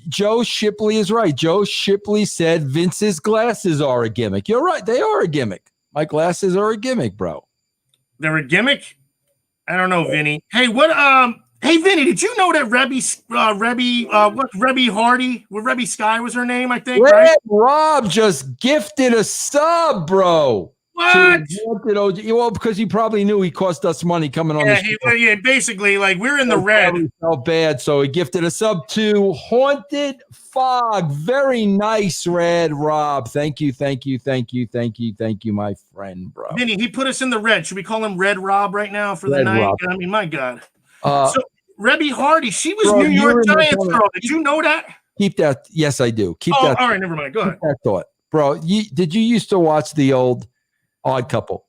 B: Joe Shipley is right. Joe Shipley said Vince's glasses are a gimmick. You're right. They are a gimmick. My glasses are a gimmick, bro.
A: They're a gimmick? I don't know, Vinny. Hey, hey, Vinny, did you know that Rebby Hardy, Rebby Sky was her name, I think, right?
B: Rob just gifted a sub, bro.
A: What?
B: Well, because he probably knew he cost us money coming on the show.
A: Yeah, basically, like, we're in the red.
B: Felt bad, so he gifted a sub to Haunted Fog. Very nice, Rad Rob. Thank you, my friend, bro.
A: Vinny, he put us in the red. Should we call him Red Rob right now for the night? Rob. I mean, my God. So, Rebby Hardy, she was New York Giants girl. Did you know that?
B: Keep that. Yes, I do. Keep that.
A: All right, never mind. Go ahead.
B: That thought, bro. Did you used to watch the old Odd Couple?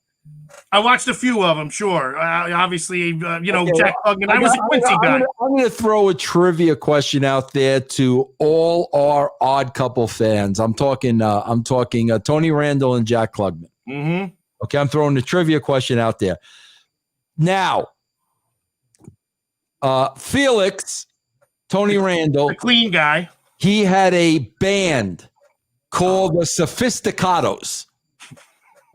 A: I watched a few of them. Sure. Obviously, Jack Puggan. I was a Quincy guy.
B: I'm going to throw a trivia question out there to all our Odd Couple fans. I'm talking Tony Randall and Jack Klugman.
A: Mm-hmm.
B: Okay, I'm throwing the trivia question out there. Now, Felix, Tony Randall,
A: the clean guy,
B: he had a band called the Sophisticados.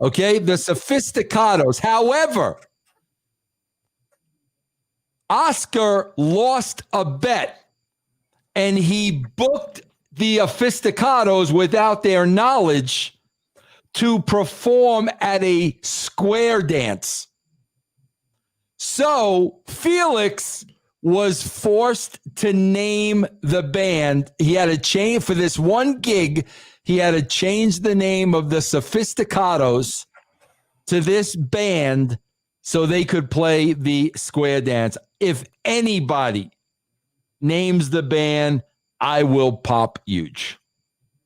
B: Okay, the Sophisticados. However, Oscar lost a bet and he booked the Sophisticados without their knowledge to perform at a square dance. So Felix was forced to name the band. He had to change for this one gig. He had to change the name of the Sophisticados to this band so they could play the square dance. If anybody names the band, I will pop huge.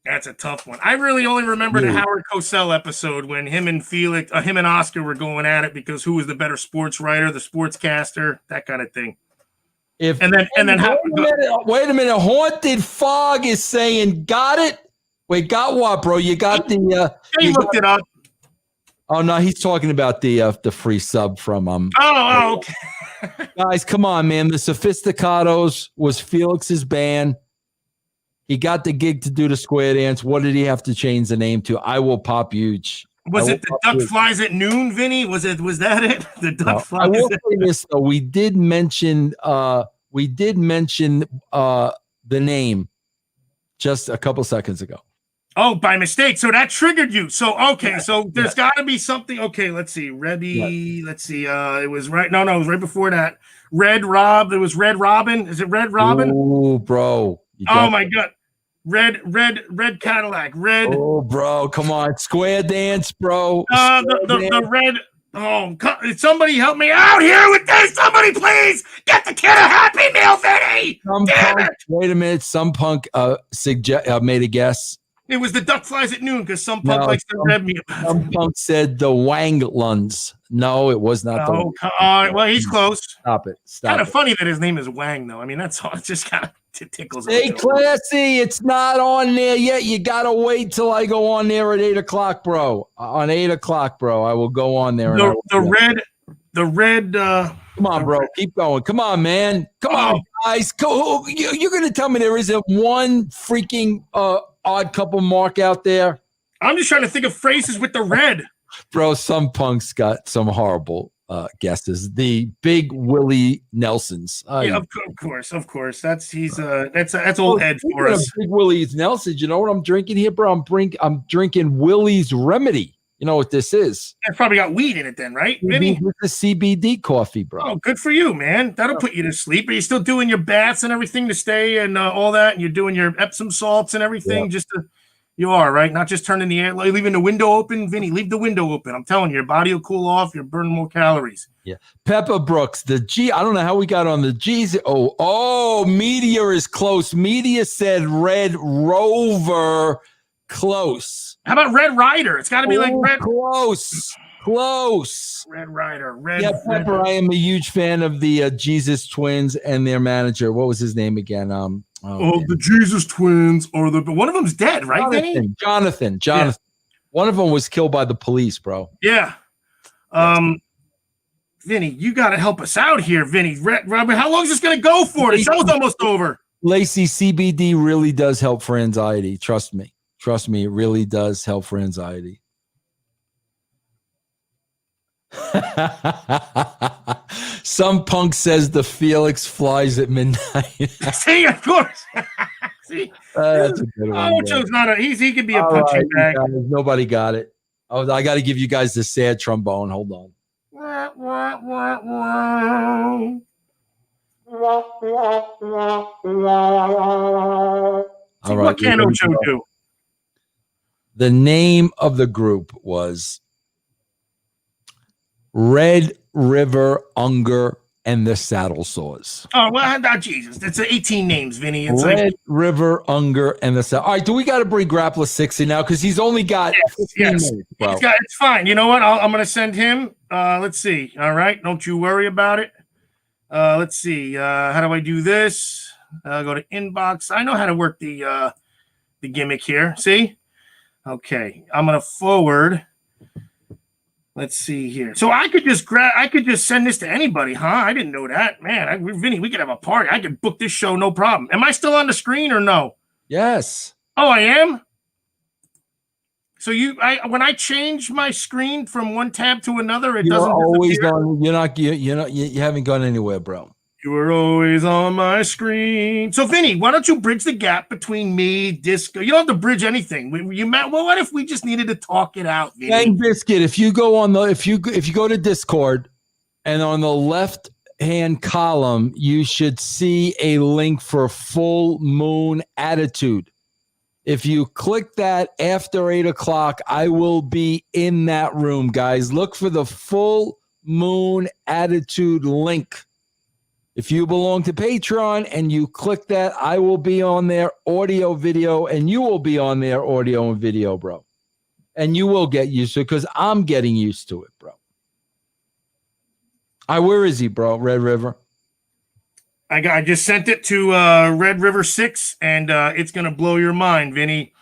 A: That's a tough one. I really only remember the Howard Cosell episode when him and Oscar were going at it because who was the better sports writer, the sportscaster, that kind of thing.
B: Wait a minute. Haunted Fog is saying, got it? Wait, got what, bro? You got the
A: he looked it up.
B: Oh no, he's talking about the free sub from
A: okay.
B: Guys, come on, man. The Sophisticados was Felix's band. He got the gig to do the square dance. What did he have to change the name to? I will pop huge.
A: Was it the duck flies at noon, Vinny? Was that it? The duck flies.
B: I will say this though. We did mention the name just a couple seconds ago.
A: Oh, by mistake. So that triggered you. So okay. So there's got to be something. Okay, let's see. Rebby. Let's see. It was right. No, it was right before that. Red Rob. It was Red Robin. Is it Red Robin?
B: Oh, bro.
A: Oh my God. Red Cadillac. Red.
B: Oh, bro. Come on. Square dance, bro.
A: The red. Oh, somebody help me out here with this. Somebody please get the kid a Happy Meal, Vinny.
B: Wait a minute. Some punk made a guess.
A: It was the duck flies at noon because some punk likes to rev me about.
B: Some punk said the Wangluns. No, it was not.
A: Oh, well, he's close.
B: Stop it.
A: Kind of funny that his name is Wang, though. I mean, that's all. It just kind of tickles.
B: Stay classy. It's not on there yet. You gotta wait till I go on there at 8:00, bro. On 8:00, bro, I will go on there.
A: The red.
B: Come on, bro. Keep going. Come on, man. Come on, guys. Go. You're gonna tell me there isn't one freaking odd couple mark out there?
A: I'm just trying to think of phrases with the red. Bro,
B: some punks got some horrible guesses. The Big Willie Nelsons.
A: Yeah, of course. That's old Ed for us.
B: Big Willie's Nelsons. You know what I'm drinking here, bro? I'm drinking Willie's Remedy. You know what this is?
A: It's probably got weed in it then, right, Vinny?
B: With the CBD coffee, bro.
A: Oh, good for you, man. That'll put you to sleep. Are you still doing your baths and everything to stay and all that? And you're doing your Epsom salts and everything you are, right? Not just turning the air, leaving the window open. Vinny, leave the window open. I'm telling you, your body will cool off. You're burning more calories.
B: Yeah. Pepper Brooks, the G. I don't know how we got on the G's. Oh, media is close. Media said Red Rover. Close.
A: How about Red Rider? It's got to be like Red.
B: Close.
A: Red Rider.
B: Pepper. I am a huge fan of the Jesus Twins and their manager. What was his name again?
A: The Jesus Twins are one of them's dead, right?
B: Jonathan. Yeah. One of them was killed by the police, bro.
A: Yeah. Vinny, you got to help us out here, Vinny. Robert, how long is this going to go for? The show's almost over.
B: Lacey, CBD really does help for anxiety. Trust me, it really does help for anxiety. Some punk says the Felix flies at midnight.
A: See, of course. See,
B: that's a good one.
A: Ocho's not he could be a punching bag.
B: Nobody got it. Oh, I got to give you guys the sad trombone. Hold on.
A: See, what can Ocho do?
B: The name of the group was Red River Unger and the Saddle Saws.
A: Oh, well, Jesus. It's 18 names, Vinny. It's
B: Red River Unger and the Saddle. All right, do we got to bring Grappler Six in now? Because he's only got 15 minutes, bro.
A: It's fine. You know what? I'm going to send him. Let's see. All right. Don't you worry about it. Let's see. How do I do this? Go to inbox. I know how to work the gimmick here. See? Okay. I'm going to forward. Let's see here. So I could just send this to anybody, huh? I didn't know that. Man, Vinny, we could have a party. I could book this show, no problem. Am I still on the screen or no?
B: Yes.
A: Oh, I am? So when I change my screen from one tab to another, it doesn't
B: always
A: disappear?
B: You haven't gone anywhere, bro.
A: You were always on my screen. So, Vinny, why don't you bridge the gap between me, Disco? You don't have to bridge anything. Well, what if we just needed to talk it out, Vinny?
B: Bang Biscuit, if you go to Discord and on the left hand column, you should see a link for Full Moon Attitude. If you click that after 8:00, I will be in that room, guys. Look for the Full Moon Attitude link. If you belong to Patreon and you click that, I will be on there, audio, video, and you will be on there, audio and video, bro. And you will get used to it because I'm getting used to it, bro. Where is he, bro? Red River.
A: I just sent it to Red River 6, and it's going to blow your mind, Vinny.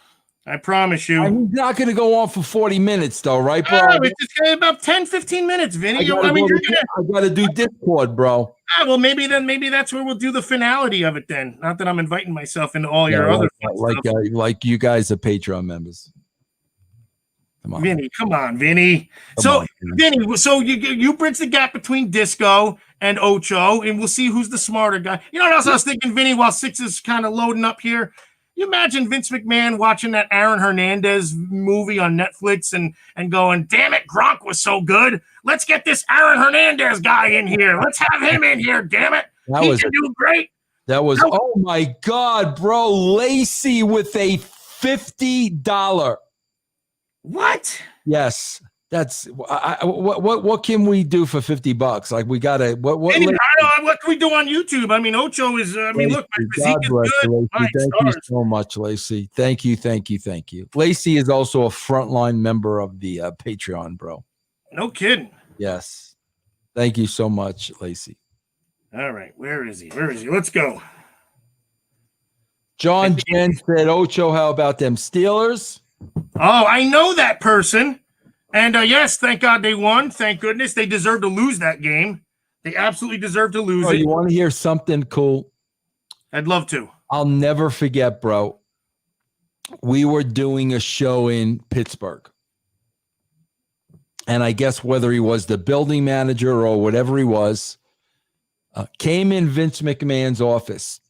A: I promise you.
B: He's not going to go on for 40 minutes, though, right, bro?
A: It's just going to be about 10, 15 minutes, Vinny.
B: I got to do Discord, bro.
A: Well, maybe that's where we'll do the finality of it then. Not that I'm inviting myself into all your other stuff.
B: Like you guys are Patreon members. Come on,
A: Vinny. Come on, Vinny. Vinny, so you bridge the gap between Disco and Ocho, and we'll see who's the smarter guy. You know what else I was thinking, Vinny, while Six is kind of loading up here? You imagine Vince McMahon watching that Aaron Hernandez movie on Netflix and going, damn it, Gronk was so good. Let's get this Aaron Hernandez guy in here. Let's have him in here, damn it. He can do great.
B: That was, oh my God, bro. Lacey with a $50.
A: What?
B: Yes. That's what can we do for $50? Like we gotta what
A: can we do on YouTube? I mean, Ocho is look, my physique is good.
B: Thank you so much, Lacey. Thank you. Lacey is also a frontline member of the Patreon, bro.
A: No kidding.
B: Yes. Thank you so much, Lacey.
A: All right, where is he? Let's go.
B: John Jen said, Ocho, how about them Steelers?
A: Oh, I know that person. And yes, thank God they won. Thank goodness. They deserve to lose that game. They absolutely deserve to lose it.
B: You want to hear something cool?
A: I'd love to.
B: I'll never forget, bro. We were doing a show in Pittsburgh. And I guess whether he was the building manager or whatever he was, came in Vince McMahon's office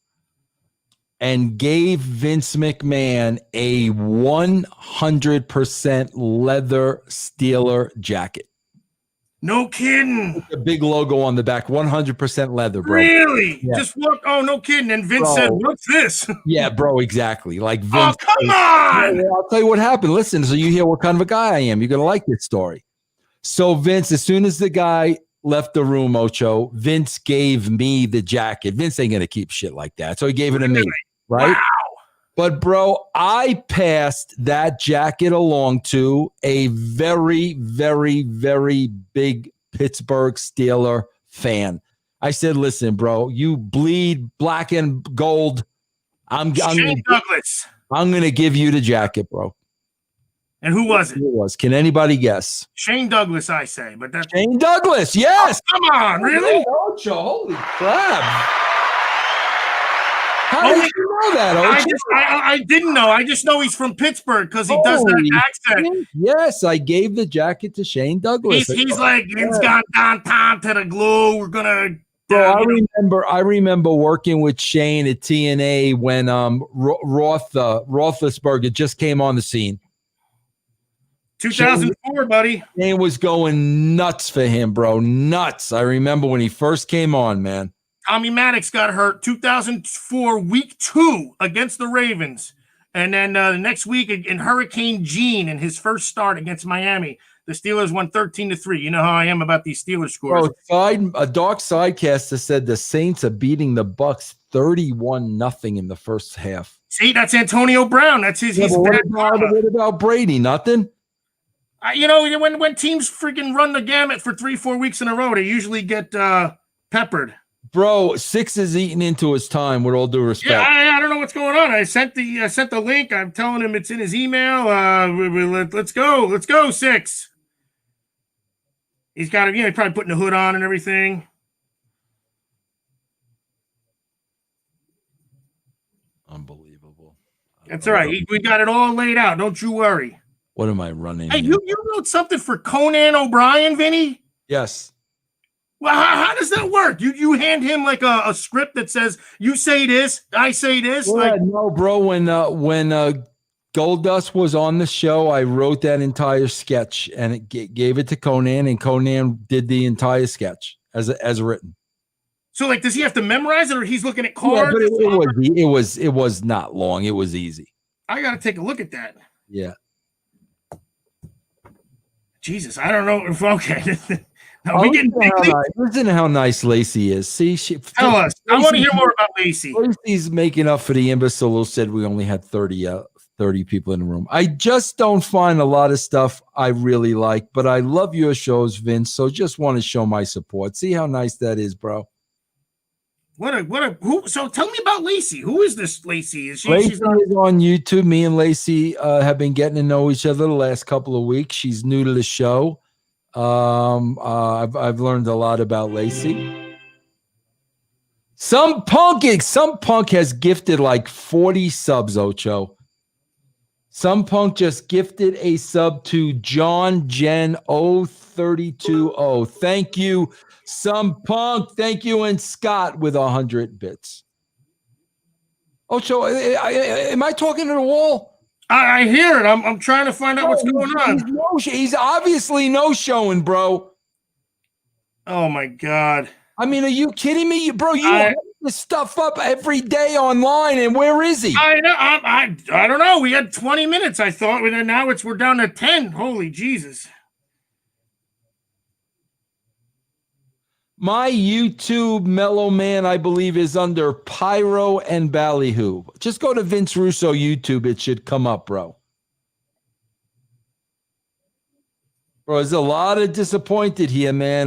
B: and gave Vince McMahon a 100% leather Steeler jacket.
A: No kidding.
B: With a big logo on the back, 100% leather, bro.
A: Really?
B: Yeah.
A: Just look. Oh, no kidding. And Vince said, what's this?
B: Yeah, bro, exactly. Like Vince.
A: Oh, come on.
B: I'll tell you what happened. Listen, so you hear what kind of a guy I am. You're going to like this story. So Vince, as soon as the guy left the room, Ocho, Vince gave me the jacket. Vince ain't going to keep shit like that. So he gave it to me. Right?
A: Wow.
B: But, bro, I passed that jacket along to a very, very, very big Pittsburgh Steeler fan. I said, listen, bro, you bleed black and gold. I'm going to give you the jacket, bro.
A: And who was it?
B: Who was? Can anybody guess?
A: Shane Douglas, I say. But that's
B: Shane Douglas, yes.
A: Oh, come on, really?
B: Ocho, holy crap. How did you know that, Ocho?
A: I didn't know. I just know he's from Pittsburgh because he does that accent.
B: Yes, I gave the jacket to Shane Douglas.
A: He's like, it's gone downtown to the glue. We're gonna.
B: I remember working with Shane at TNA when Roethlisberger just came on the scene.
A: 2004, buddy.
B: Shane was going nuts for him, bro. Nuts. I remember when he first came on, man.
A: Tommy Maddox got hurt 2004, week 2 against the Ravens. And then the next week in Hurricane Gene in his first start against Miami, the Steelers won 13-3. You know how I am about these Steelers scores.
B: Bro, a dark sidecaster said the Saints are beating the Bucs 31-0 in the first half.
A: See, that's Antonio Brown. That's his.
B: Yeah, what about Brady? Nothing?
A: When teams freaking run the gamut for 3-4 weeks in a row, they usually get peppered.
B: Bro, Six is eating into his time, with all due respect.
A: Yeah, I don't know what's going on. I sent the link. I'm telling him it's in his email. Let's go, Six. He's got he's probably putting the hood on and everything.
B: Unbelievable.
A: That's all right. We got it all laid out. Don't you worry.
B: What am I running?
A: Hey, you wrote something for Conan O'Brien, Vinny?
B: Yes.
A: Well, how does that work? You hand him like a script that says you say this, I say this.
B: Yeah, no, bro. When Goldust was on the show, I wrote that entire sketch and it gave it to Conan, and Conan did the entire sketch as written.
A: So, does he have to memorize it, or he's looking at cards?
B: Yeah, but it was not long. It was easy.
A: I got to take a look at that.
B: Yeah.
A: Jesus, I don't know if okay.
B: Listen to how nice Lacey is. See,
A: tell us. I want to hear more about Lacey.
B: Lacey's making up for the imbecile who said we only had 30 people in the room. I just don't find a lot of stuff I really like, but I love your shows, Vince. So just want to show my support. See how nice that is, bro.
A: So tell me about Lacey. Who is this Lacey?
B: Lacey is on YouTube. Me and Lacey have been getting to know each other the last couple of weeks. She's new to the show. I've learned a lot about Lacey. Some punk has gifted like 40 subs, Ocho. Some punk just gifted a sub to John Gen 0320. Thank you, Some Punk. Thank you, and Scott with 100 bits. Ocho, am I talking to the wall?
A: I hear it. I'm trying to find out what's going on.
B: He's obviously no-showing, bro.
A: Oh my God.
B: I mean, are you kidding me? Bro, you have this stuff up every day online, and where is he?
A: I know. I don't know. We had 20 minutes, I thought, and now we're down to 10. Holy Jesus.
B: My YouTube Mellow Man, I believe, is under Pyro and Ballyhoo. Just go to Vince Russo YouTube. It should come up, bro. Bro, there's a lot of disappointed here, man.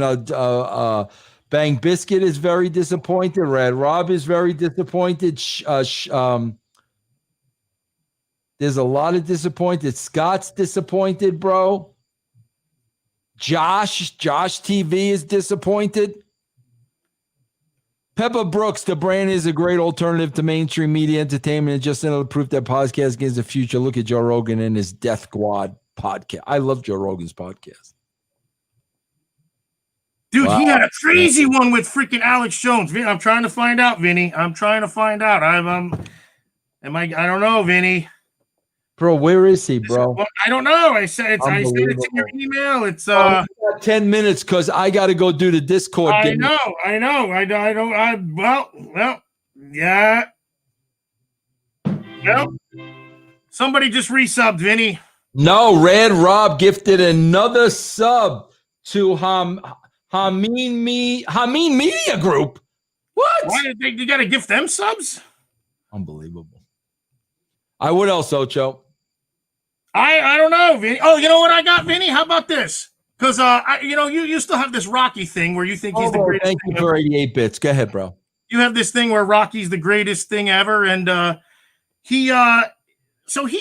B: Bang Biscuit is very disappointed. Rad Rob is very disappointed. There's a lot of disappointed. Scott's disappointed, bro. Josh TV is disappointed. Peppa Brooks, the brand is a great alternative to mainstream media entertainment and just another proof that podcast gives the future. Look at Joe Rogan and his Death Squad podcast. I love Joe Rogan's podcast.
A: Dude, wow. He had a crazy one with freaking Alex Jones. I'm trying to find out, Vinny. I'm trying to find out. I don't know, Vinny.
B: Bro, where is he, bro?
A: I don't know. I said it's in your email. It's
B: 10 minutes because I got to go do the Discord.
A: I know. Yeah. Yep. Somebody just resubbed, Vinny.
B: No, Rad Rob gifted another sub to Hameen Media Group. What?
A: Why did you got to gift them subs?
B: Unbelievable. What else, Ocho?
A: I don't know, Vinny. Oh, you know what I got, Vinny? How about this? Because you still have this Rocky thing where you think he's the greatest.
B: Thank you for 88 bits. Go ahead, bro.
A: You have this thing where Rocky's the greatest thing ever, and he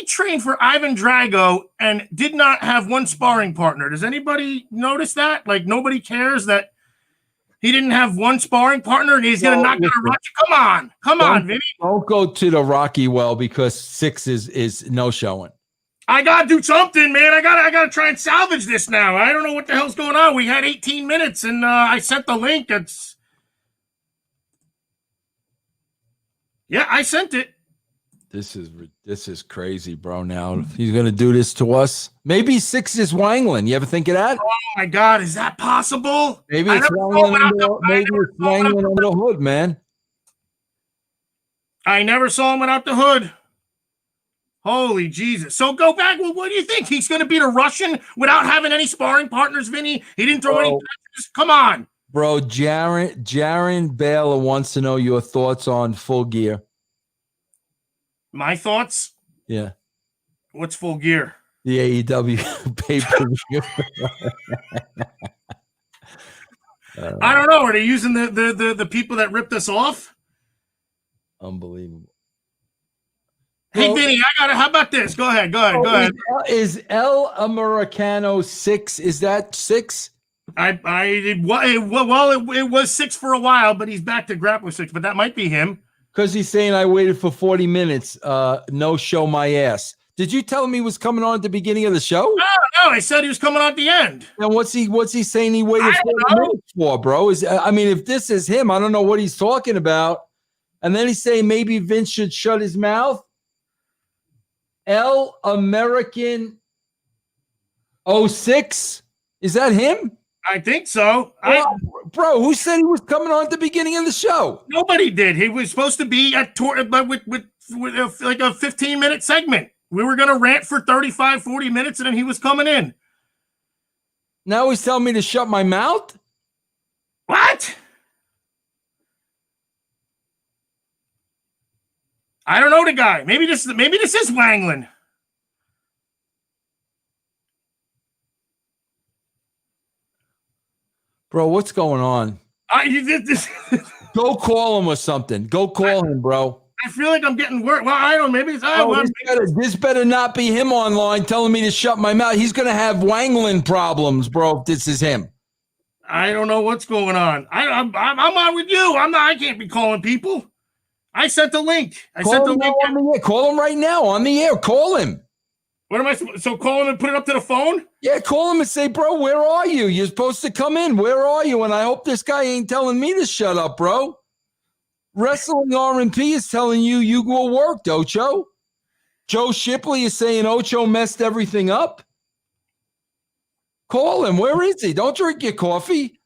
A: trained for Ivan Drago and did not have one sparring partner. Does anybody notice that? Like nobody cares that he didn't have one sparring partner and he's gonna knock out a Rocky. Come on, Vinny.
B: Don't go to the Rocky well because 6 is no showing.
A: I gotta do something, man. I gotta try and salvage this now. I don't know what the hell's going on. We had 18 minutes, and I sent the link. I sent it.
B: This is crazy, bro. Now he's gonna do this to us. Maybe 6 is Wangland. You ever think of that?
A: Oh my God, is that possible?
B: Maybe it's Wangland under the hood, man.
A: I never saw him without the hood. Holy Jesus. So go back. Well, what do you think? He's going to beat a Russian without having any sparring partners, Vinny? He didn't throw any punches? Come on.
B: Bro, Jarrett Baylor wants to know your thoughts on Full Gear.
A: My thoughts?
B: Yeah.
A: What's Full Gear?
B: The AEW pay-per-view.
A: I don't know. Are they using the people that ripped us off?
B: Unbelievable.
A: Hey, Vinny, how about this? Go ahead.
B: Is El Americano 6? Is that 6?
A: It was 6 for a while, but he's back to Grappler 6, but that might be him.
B: Because he's saying I waited for 40 minutes. No show my ass. Did you tell him he was coming on at the beginning of the show?
A: No, I said he was coming on at the end.
B: And what's he saying he waited 40 minutes for, bro? If this is him, I don't know what he's talking about. And then he's saying maybe Vince should shut his mouth. El American 06? Is that him?
A: I think so.
B: Bro, who said he was coming on at the beginning of the show?
A: Nobody did. He was supposed to be at tour, but with like a 15-minute segment. We were going to rant for 35, 40 minutes, and then he was coming in.
B: Now he's telling me to shut my mouth?
A: What? I don't know the guy. Maybe this is Wangland.
B: Bro, what's going on? Go call him or something. Go call him, bro.
A: I feel like I'm getting work. Well, I don't know. Maybe it's
B: this better not be him online telling me to shut my mouth. He's going to have Wangland problems, bro, if this is him.
A: I don't know what's going on. I'm on with you. I can't be calling people. I sent the link.
B: Call him right now on the air. Call him.
A: What am I supposed to call him and put it up to the phone?
B: Yeah, call him and say, bro, where are you? You're supposed to come in. Where are you? And I hope this guy ain't telling me to shut up, bro. Wrestling R&P is telling you will work, Ocho. Joe Shipley is saying Ocho messed everything up. Call him. Where is he? Don't drink your coffee.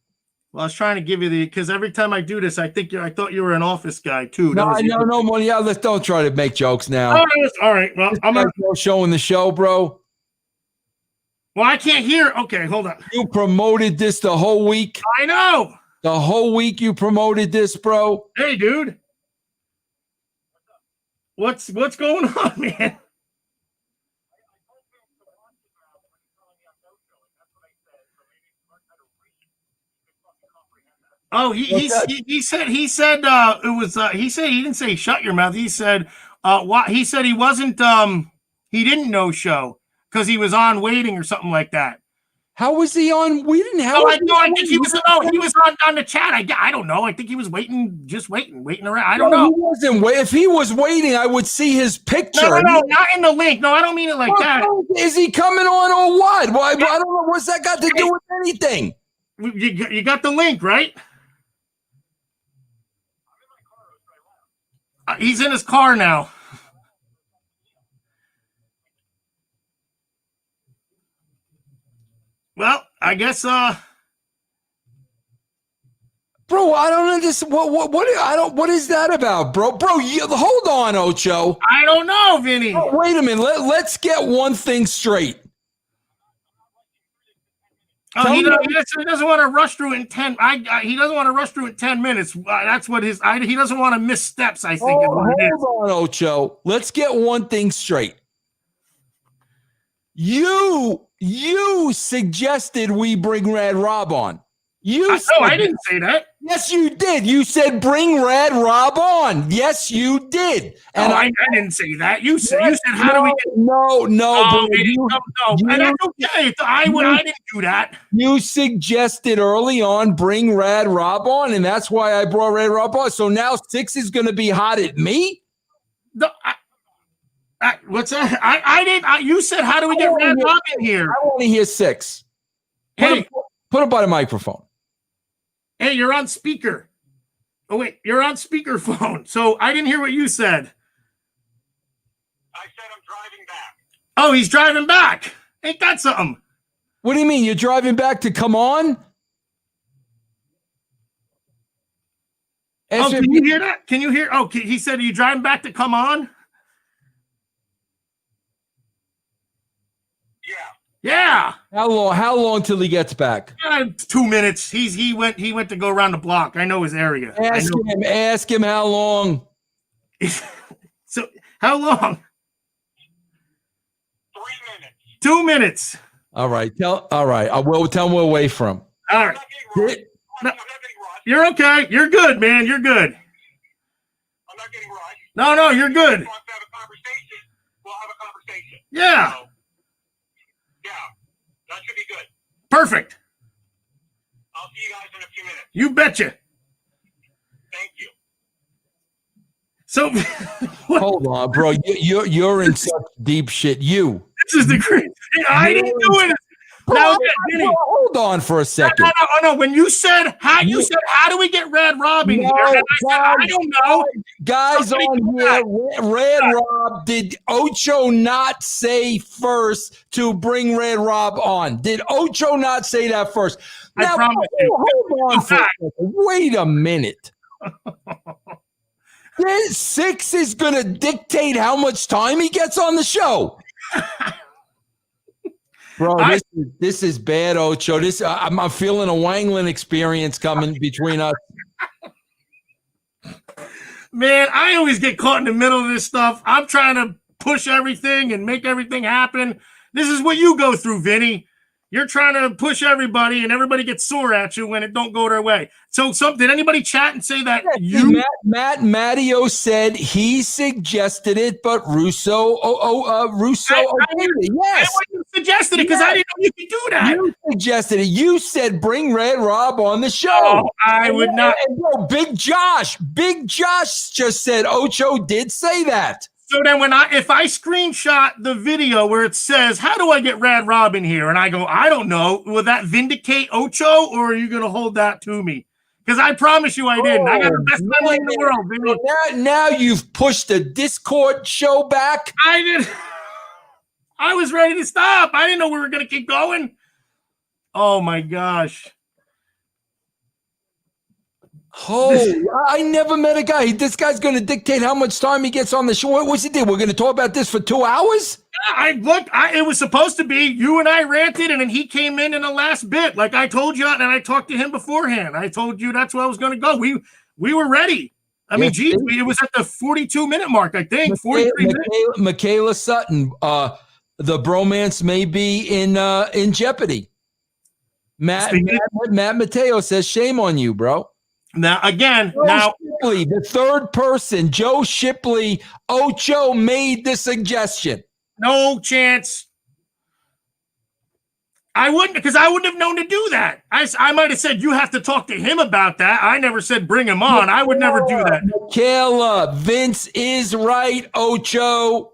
A: Well, I was trying to give you because every time I do this, I thought you were an office guy too.
B: No, money. Yeah, don't try to make jokes now.
A: All right. Well, I'm
B: showing the show, bro.
A: Well, I can't hear. Okay, hold on.
B: You promoted this the whole week.
A: I know.
B: The whole week you promoted this, bro.
A: Hey, dude. What's going on, man? Oh, he said it was he said he didn't say shut your mouth. He said he said he wasn't he didn't know show because he was on waiting or something like that.
B: How was he on? We didn't have.
A: I think he was. He was on the chat. I don't know. I think he was waiting around. I don't know.
B: He wasn't waiting. If he was waiting, I would see his picture.
A: No, not in the link. No, I don't mean it like that.
B: Is he coming on or what? Well, I don't know. What's that got to do with anything?
A: You got the link, right? He's in his car now. Well, I guess
B: bro, I don't understand what is that about, bro? Hold on, Ocho.
A: I don't know, Vinny.
B: Oh, wait a minute. Let's get one thing straight.
A: Oh, he doesn't want to rush through it in 10. He doesn't want to rush through it in 10 minutes. That's what he doesn't want to miss steps, I think.
B: Hold on, Ocho. Let's get one thing straight. You suggested we bring Rad Rob on.
A: I didn't say that.
B: Yes, you did. You said bring Rad Rob on. Yes, you did. And
A: I didn't say that. You said how do we get?
B: No.
A: And that's okay. I didn't do that.
B: You suggested early on bring Rad Rob on, and that's why I brought Rad Rob on. So now Six is going to be hot at me.
A: What's that? I didn't. You said how do we get Rad Rob in here?
B: I want to hear Six. Put him by the microphone.
A: Hey, you're on speaker. Oh, wait, you're on speakerphone. So I didn't hear what you said.
G: I said I'm driving back.
A: Oh, he's driving back. Ain't that something?
B: What do you mean? You're driving back to come on?
A: Oh, can you hear that? Can you hear? Oh, he said, are you driving back to come on? Yeah.
B: How long till he gets back?
A: 2 minutes. He went to go around the block. I know his area.
B: Ask him how long.
A: So how long?
G: 3 minutes.
A: 2 minutes.
B: All right. I will tell him we'll wait for him.
A: All right.
G: I'm not getting rushed.
A: You're okay. You're good, man. You're good.
G: I'm not getting rushed.
A: No, you're good.
G: If he wants to have a conversation, we'll have a conversation.
A: Yeah.
G: So, yeah, that should be good.
A: Perfect.
G: I'll see you guys in a few minutes.
A: You betcha.
G: Thank you.
A: So
B: hold on, bro. You're in such deep shit. This
A: is the great. I didn't do it.
B: Bro, hold on for a second.
A: No. When you said how do we get Rad Rob in here? And I don't know.
B: Guys on here, Rad Rob, did Ocho not say first to bring Rad Rob on? Did Ocho not say that first? Now,
A: I promise you.
B: Hold on for a second. Wait a minute. This Six is going to dictate how much time he gets on the show. Bro, this is bad, Ocho. I'm feeling a Wangland experience coming between us.
A: Man, I always get caught in the middle of this stuff. I'm trying to push everything and make everything happen. This is what you go through, Vinny. You're trying to push everybody, and everybody gets sore at you when it don't go their way. So, did anybody chat and say that
B: Matteo said he suggested it, but Russo yes,
A: you suggested it because I didn't know you could do that.
B: You suggested it. You said bring Rad Rob on the show.
A: Oh, I would not.
B: And bro, Big Josh just said Ocho did say that.
A: So then if I screenshot the video where it says, how do I get Rad Rob in here? And I go, I don't know. Will that vindicate Ocho, or are you going to hold that to me? Because I promise you I didn't. I got the best memory in the world, Vinny.
B: Now you've pushed the Discord show back.
A: I did. I was ready to stop. I didn't know we were going to keep going. Oh, my gosh.
B: Oh, I never met a guy. This guy's going to dictate how much time he gets on the show. What's he do? We're going to talk about this for 2 hours?
A: It was supposed to be you and I ranted, and then he came in the last bit. Like I told you, and I talked to him beforehand. I told you that's where I was going to go. We were ready. I mean, geez, it was at the 42-minute mark, I think. 43 minutes.
B: Michaela Sutton, the bromance may be in jeopardy. Matt Mateo says, shame on you, bro.
A: Now, again,
B: Shipley, the third person, Joe Shipley, Ocho made the suggestion.
A: No chance. I wouldn't, because I wouldn't have known to do that. I might have said, you have to talk to him about that. I never said bring him on. I would never do that.
B: Michaela, Vince is right, Ocho.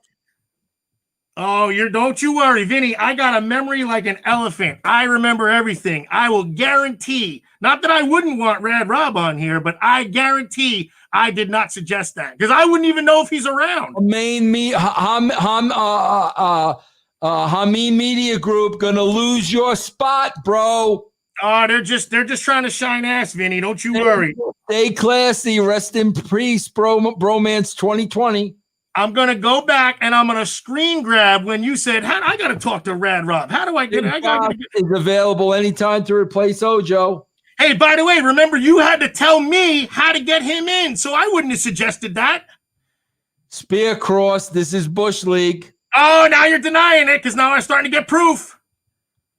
A: Oh, don't you worry, Vinny. I got a memory like an elephant. I remember everything. I will guarantee, not that I wouldn't want Rad Rob on here, but I guarantee I did not suggest that because I wouldn't even know if he's around. Hameen Media Group gonna lose your spot, bro. Oh, they're just trying to shine ass, Vinny. Don't you worry.
B: Stay classy. Rest in peace, Bromance 2020.
A: I'm going to go back and I'm going to screen grab when you said, I got to talk to Rad Rob. How do I get it?
B: It's available anytime to replace Ojo.
A: Hey, by the way, remember you had to tell me how to get him in, so I wouldn't have suggested that.
B: Spear cross. This is Bush League.
A: Oh, now you're denying it because now I'm starting to get proof.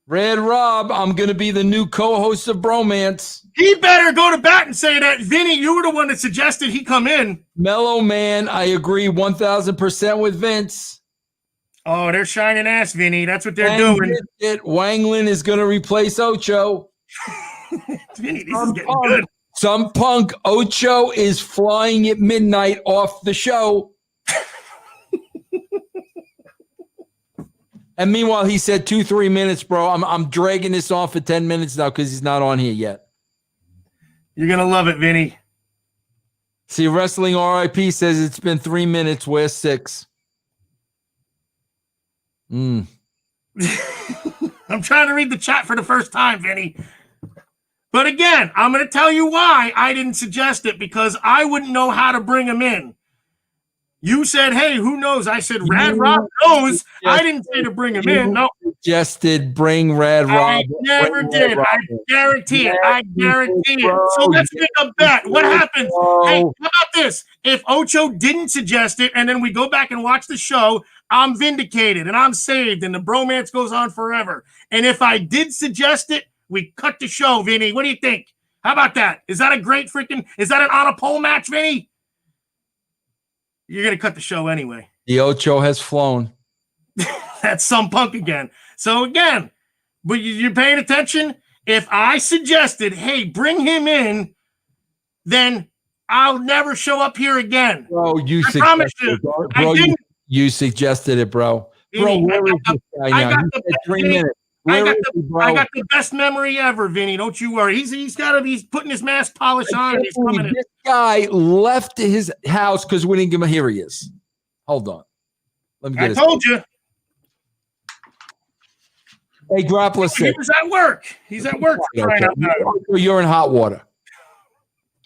B: Rad Rob, I'm going to be the new co-host of Bromance.
A: He better go to bat and say that, Vinny, you were the one that suggested he come in.
B: Mellow Man, I agree 1,000% with Vince.
A: Oh, they're shining ass, Vinny. That's what they're doing.
B: Wanglin is going to replace Ocho.
A: Vinny, this is getting good.
B: Some punk. Ocho is flying at midnight off the show. And meanwhile, he said 2-3 minutes, bro. I'm dragging this on for 10 minutes now because he's not on here yet.
A: You're going to love it, Vinny.
B: See, Wrestling RIP says it's been 3 minutes. Where's 6?
A: I'm trying to read the chat for the first time, Vinny. But again, I'm going to tell you why I didn't suggest it because I wouldn't know how to bring him in. You said, hey, who knows? I said, Rad Rob knows. I didn't say to bring him in. No.
B: Suggested bring Rad Rob.
A: I never did. I guarantee it. I guarantee it. So let's make a bet. What happens? Hey, how about this? If Ocho didn't suggest it and then we go back and watch the show, I'm vindicated and I'm saved and the bromance goes on forever. And if I did suggest it, we cut the show, Vinny. What do you think? How about that? Is that a great freaking, is that an on a pole match, Vinny? You're going to cut the show anyway.
B: The Ocho has flown.
A: That's some punk again. So again, but you're paying attention? If I suggested, hey, bring him in, then I'll never show up here again.
B: Bro,
A: I promise you.
B: Bro,
A: I didn't.
B: You suggested it, bro.
A: Vinny,
B: where is this guy now?
A: I got
B: 3 minutes.
A: I got the best memory ever, Vinny. Don't you worry. He's putting his mask polish on. And he's coming in.
B: This guy left his house because we didn't give him. Here he is. Hold on. Let me get.
A: I told you.
B: Hey, Grappler Six.
A: He was at work. He's at work.
B: You're in hot water.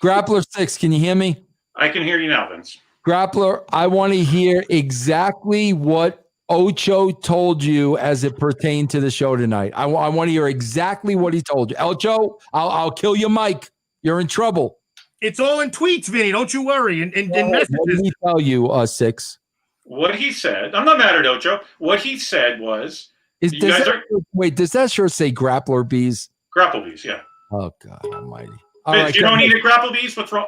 B: Grappler Six. Can you hear me?
G: I can hear you now, Vince.
B: Grappler, I want to hear exactly what Ocho told you as it pertained to the show tonight. I want to hear exactly what he told you. Ocho, I'll kill your mic. You're in trouble.
A: It's all in tweets, Vinny. Don't you worry. And messages.
B: What did he tell you, Six?
G: What he said, I'm not mad at Ocho. What he said was,
B: does that shirt say Grappler Bees?
G: Grapple Bees, yeah.
B: Oh, God almighty.
G: Vince, right, you don't need a Grapple Bees? What's wrong?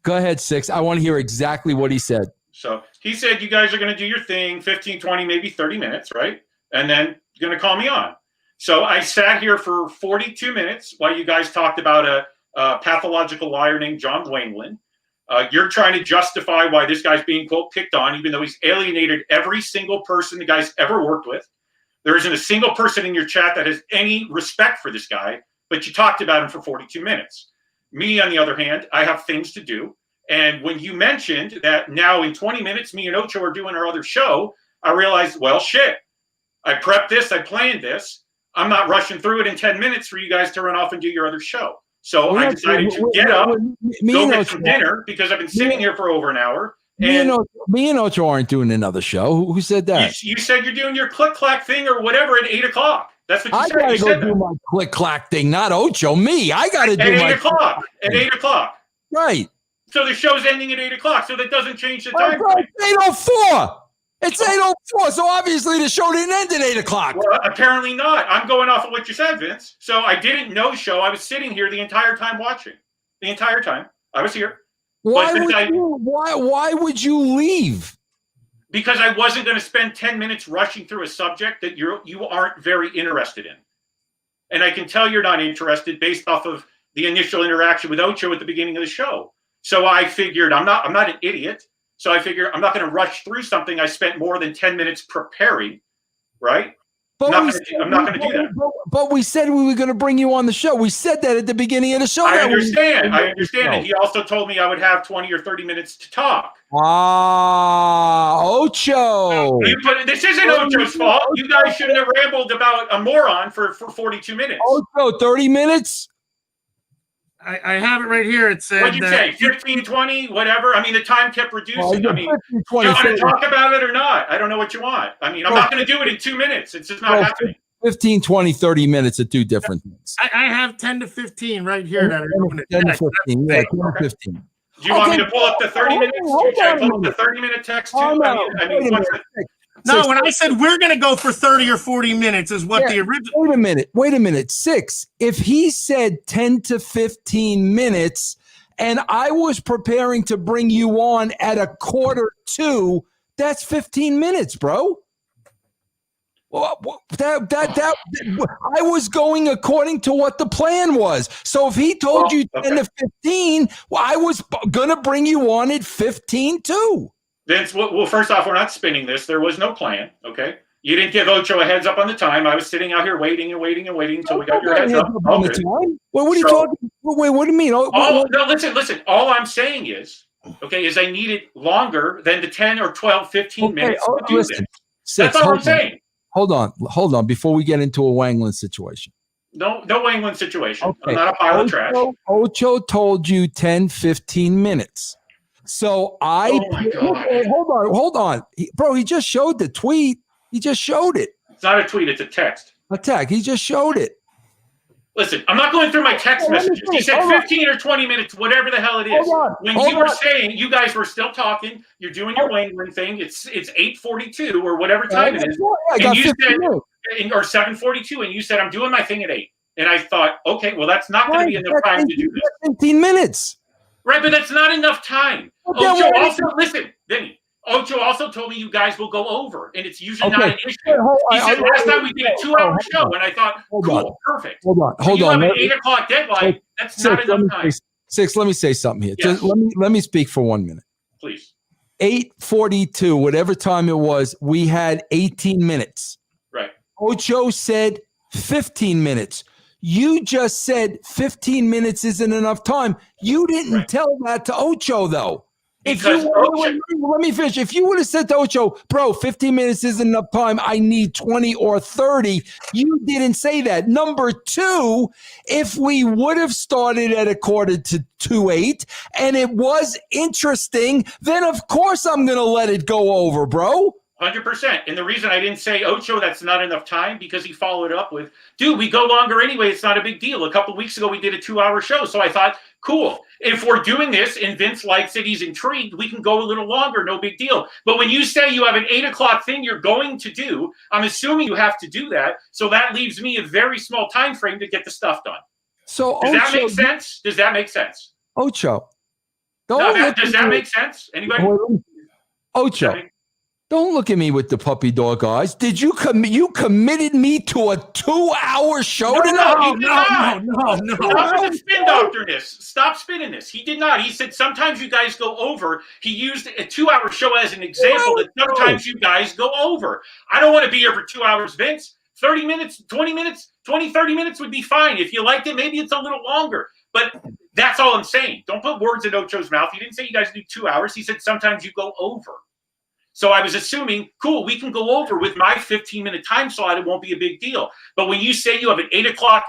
B: Go ahead, Six. I want to hear exactly what he said.
G: So he said, you guys are going to do your thing, 15, 20, maybe 30 minutes, right? And then you're going to call me on. So I sat here for 42 minutes while you guys talked about a pathological liar named John Wanglin. You're trying to justify why this guy's being, quote, picked on, even though he's alienated every single person the guy's ever worked with. There isn't a single person in your chat that has any respect for this guy, but you talked about him for 42 minutes. Me, on the other hand, I have things to do. And when you mentioned that now in 20 minutes, me and Ocho are doing our other show, I realized, well, shit, I prepped this, I planned this. I'm not rushing through it in 10 minutes for you guys to run off and do your other show. So I decided to get up, go get some dinner, because I've been sitting here for over an hour.
B: Me and Ocho aren't doing another show. Who said that?
G: You said you're doing your click-clack thing or whatever at 8 o'clock. That's what you said.
B: I gotta go do my click-clack thing, not Ocho. Me, I gotta do
G: at 8 o'clock. At 8 o'clock.
B: Right.
G: So the show's ending at 8 o'clock, so that doesn't change the time.
B: It's 8:04. It's 8:04, so obviously the show didn't end at 8 o'clock.
G: Well, apparently not. I'm going off of what you said, Vince. So I didn't no-show. I was sitting here the entire time watching. The entire time. I was here.
B: Why would you leave?
G: Because I wasn't going to spend 10 minutes rushing through a subject that you aren't very interested in. And I can tell you're not interested based off of the initial interaction with Ocho at the beginning of the show. So I figured I'm not an idiot. So I figure I'm not going to rush through something I spent more than 10 minutes preparing, right? I'm not going to do that.
B: But we said we were going to bring you on the show. We said that at the beginning of the show.
G: I understand. And he also told me I would have 20 or 30 minutes to talk.
B: Ocho.
G: This isn't Ocho's fault. You guys shouldn't have rambled about a moron for 42 minutes.
B: Ocho, 30 minutes?
A: I have it right here. It said.
G: What'd you say? 15, 20, whatever? I mean, the time kept reducing.
B: Well,
G: I mean,
B: 15,
G: you
B: 20,
G: want to talk about it or not? I don't know what you want. I mean, I'm not going to do it in 2 minutes. It's just not happening.
B: 15, 20, 30 minutes are two different things.
A: I have 10 to 15 right here.
B: 10 to 15. Yeah, 10 to 15.
G: Do you want me to pull up the 30 minutes? Should I pull up the 30-minute text too?
A: No, when I said we're going to go for 30 or 40 minutes is what the original.
B: Wait a minute. 6. If he said 10 to 15 minutes and I was preparing to bring you on at 1:45, that's 15 minutes, bro. Well, I was going according to what the plan was. So if he told you 10 to 15, I was going to bring you on at 15 too.
G: Vince, well, first off, we're not spinning this. There was no plan, okay? You didn't give Ocho a heads up on the time. I was sitting out here waiting until we got your heads up.
B: What are you talking? Wait, what do you mean?
G: No, listen. All I'm saying is I needed longer than the 10 or 12, 15 minutes to do this. That's all I'm saying.
B: Hold on. Before we get into a Wangland situation.
G: No Wangland situation. Okay. I'm not a pile of trash.
B: Ocho told you 10, 15 minutes. So hold on. Bro, he just showed the tweet. He just showed it.
G: It's not a tweet, it's a text.
B: He just showed it.
G: Listen, I'm not going through my text messages. He said 15 or 20 minutes, whatever the hell it is. When you were saying, you guys were still talking, you're doing your Wangland thing, it's 8:42 or whatever time it is. And you said, or 7:42, and you said, I'm doing my thing at 8. And I thought, okay, well, that's not going to be enough time to do this.
B: 15 minutes.
G: Right, but that's not enough time. Vinny, Ocho also told me you guys will go over, and it's usually not an issue. He said last time we did a 2-hour show, and I thought, cool, perfect.
B: Hold on.
G: You have an 8 o'clock deadline. That's not enough time.
B: 6, let me say something here.
G: Yes.
B: Just let me speak for 1 minute.
G: Please.
B: 8:42, whatever time it was, we had 18 minutes.
G: Right.
B: Ocho said 15 minutes. You just said 15 minutes isn't enough time. You didn't tell that to Ocho, though. Let me finish. If you would have said to Ocho, bro, 15 minutes isn't enough time, I need 20 or 30, you didn't say that. Number 2, if we would have started at 7:45 and it was interesting, then of course I'm going to let it go over, bro.
G: 100%. And the reason I didn't say, Ocho, that's not enough time, because he followed up with, dude, we go longer anyway. It's not a big deal. A couple of weeks ago, we did a 2-hour show. So I thought, cool. If we're doing this and Vince likes it, he's intrigued, we can go a little longer. No big deal. But when you say you have an 8 o'clock thing you're going to do, I'm assuming you have to do that. So that leaves me a very small time frame to get the stuff done.
B: So
G: Does that make sense? Does that make sense?
B: Ocho.
G: Does that make sense? Anybody?
B: Ocho. Don't look at me with the puppy dog eyes. Did you committed me to a 2-hour show tonight?
G: No. Stop with the spin doctor-ness. Stop spinning this. He did not. He said sometimes you guys go over. He used a 2-hour show as an example that sometimes you guys go over. I don't want to be here for 2 hours, Vince. 30 minutes, 20 minutes, 20, 30 minutes would be fine. If you liked it, maybe it's a little longer. But That's all I'm saying. Don't put words in Ocho's mouth. He didn't say you guys do 2 hours. He said sometimes you go over. So I was assuming, cool, we can go over with my 15-minute time slot. It won't be a big deal. But when you say you have an 8 o'clock